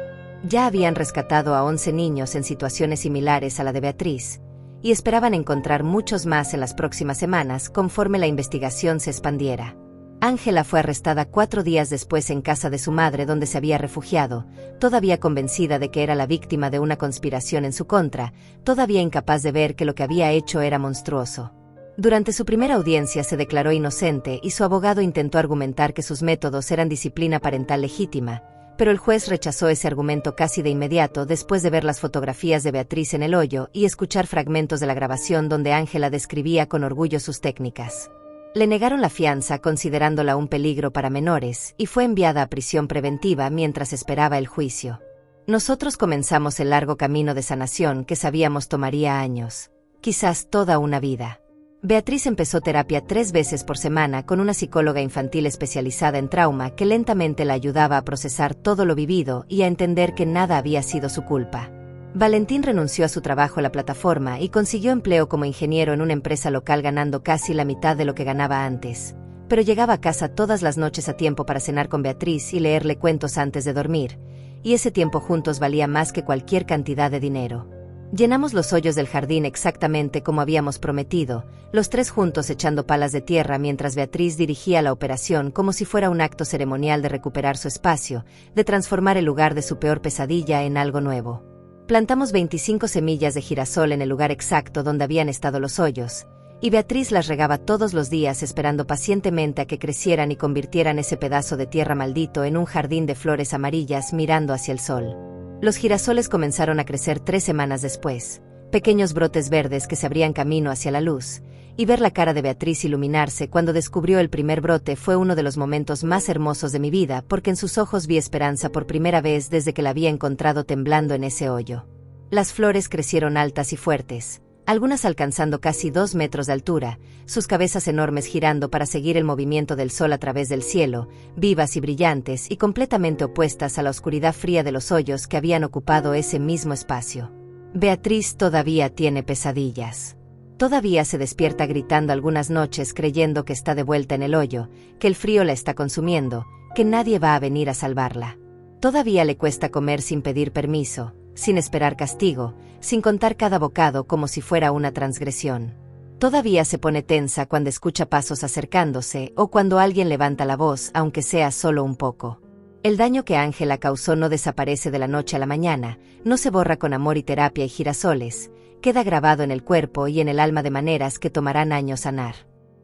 Ya habían rescatado a 11 niños en situaciones similares a la de Beatriz, y esperaban encontrar muchos más en las próximas semanas conforme la investigación se expandiera. Ángela fue arrestada 4 días después en casa de su madre donde se había refugiado, todavía convencida de que era la víctima de una conspiración en su contra, todavía incapaz de ver que lo que había hecho era monstruoso. Durante su primera audiencia se declaró inocente y su abogado intentó argumentar que sus métodos eran disciplina parental legítima, pero el juez rechazó ese argumento casi de inmediato después de ver las fotografías de Beatriz en el hoyo y escuchar fragmentos de la grabación donde Ángela describía con orgullo sus técnicas. Le negaron la fianza considerándola un peligro para menores y fue enviada a prisión preventiva mientras esperaba el juicio. Nosotros comenzamos el largo camino de sanación que sabíamos tomaría años, quizás toda una vida. Beatriz empezó terapia 3 veces por semana con una psicóloga infantil especializada en trauma que lentamente la ayudaba a procesar todo lo vivido y a entender que nada había sido su culpa. Valentín renunció a su trabajo en la plataforma y consiguió empleo como ingeniero en una empresa local ganando casi la mitad de lo que ganaba antes, pero llegaba a casa todas las noches a tiempo para cenar con Beatriz y leerle cuentos antes de dormir, y ese tiempo juntos valía más que cualquier cantidad de dinero. Llenamos los hoyos del jardín exactamente como habíamos prometido, los 3 juntos echando palas de tierra mientras Beatriz dirigía la operación como si fuera un acto ceremonial de recuperar su espacio, de transformar el lugar de su peor pesadilla en algo nuevo. Plantamos 25 semillas de girasol en el lugar exacto donde habían estado los hoyos, y Beatriz las regaba todos los días esperando pacientemente a que crecieran y convirtieran ese pedazo de tierra maldito en un jardín de flores amarillas mirando hacia el sol. Los girasoles comenzaron a crecer 3 semanas después, pequeños brotes verdes que se abrían camino hacia la luz, y ver la cara de Beatriz iluminarse cuando descubrió el primer brote fue uno de los momentos más hermosos de mi vida porque en sus ojos vi esperanza por primera vez desde que la había encontrado temblando en ese hoyo. Las flores crecieron altas y fuertes, algunas alcanzando casi 2 metros de altura, sus cabezas enormes girando para seguir el movimiento del sol a través del cielo, vivas y brillantes y completamente opuestas a la oscuridad fría de los hoyos que habían ocupado ese mismo espacio. Beatriz todavía tiene pesadillas. Todavía se despierta gritando algunas noches creyendo que está de vuelta en el hoyo, que el frío la está consumiendo, que nadie va a venir a salvarla. Todavía le cuesta comer sin pedir permiso, sin esperar castigo, sin contar cada bocado como si fuera una transgresión. Todavía se pone tensa cuando escucha pasos acercándose o cuando alguien levanta la voz, aunque sea solo un poco. El daño que Ángela causó no desaparece de la noche a la mañana, no se borra con amor y terapia y girasoles, queda grabado en el cuerpo y en el alma de maneras que tomarán años sanar.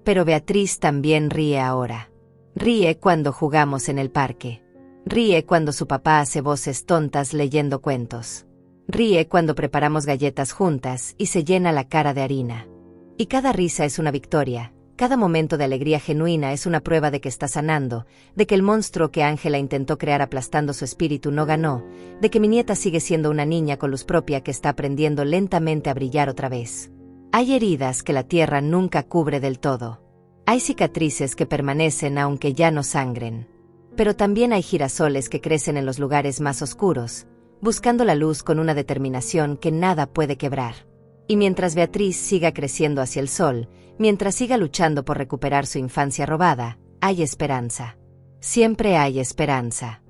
Pero Beatriz también ríe ahora. Ríe cuando jugamos en el parque. Ríe cuando su papá hace voces tontas leyendo cuentos. Ríe cuando preparamos galletas juntas y se llena la cara de harina. Y cada risa es una victoria, cada momento de alegría genuina es una prueba de que está sanando, de que el monstruo que Ángela intentó crear aplastando su espíritu no ganó, de que mi nieta sigue siendo una niña con luz propia que está aprendiendo lentamente a brillar otra vez. Hay heridas que la tierra nunca cubre del todo. Hay cicatrices que permanecen aunque ya no sangren. Pero también hay girasoles que crecen en los lugares más oscuros, buscando la luz con una determinación que nada puede quebrar. Y mientras Beatriz siga creciendo hacia el sol, mientras siga luchando por recuperar su infancia robada, hay esperanza. Siempre hay esperanza.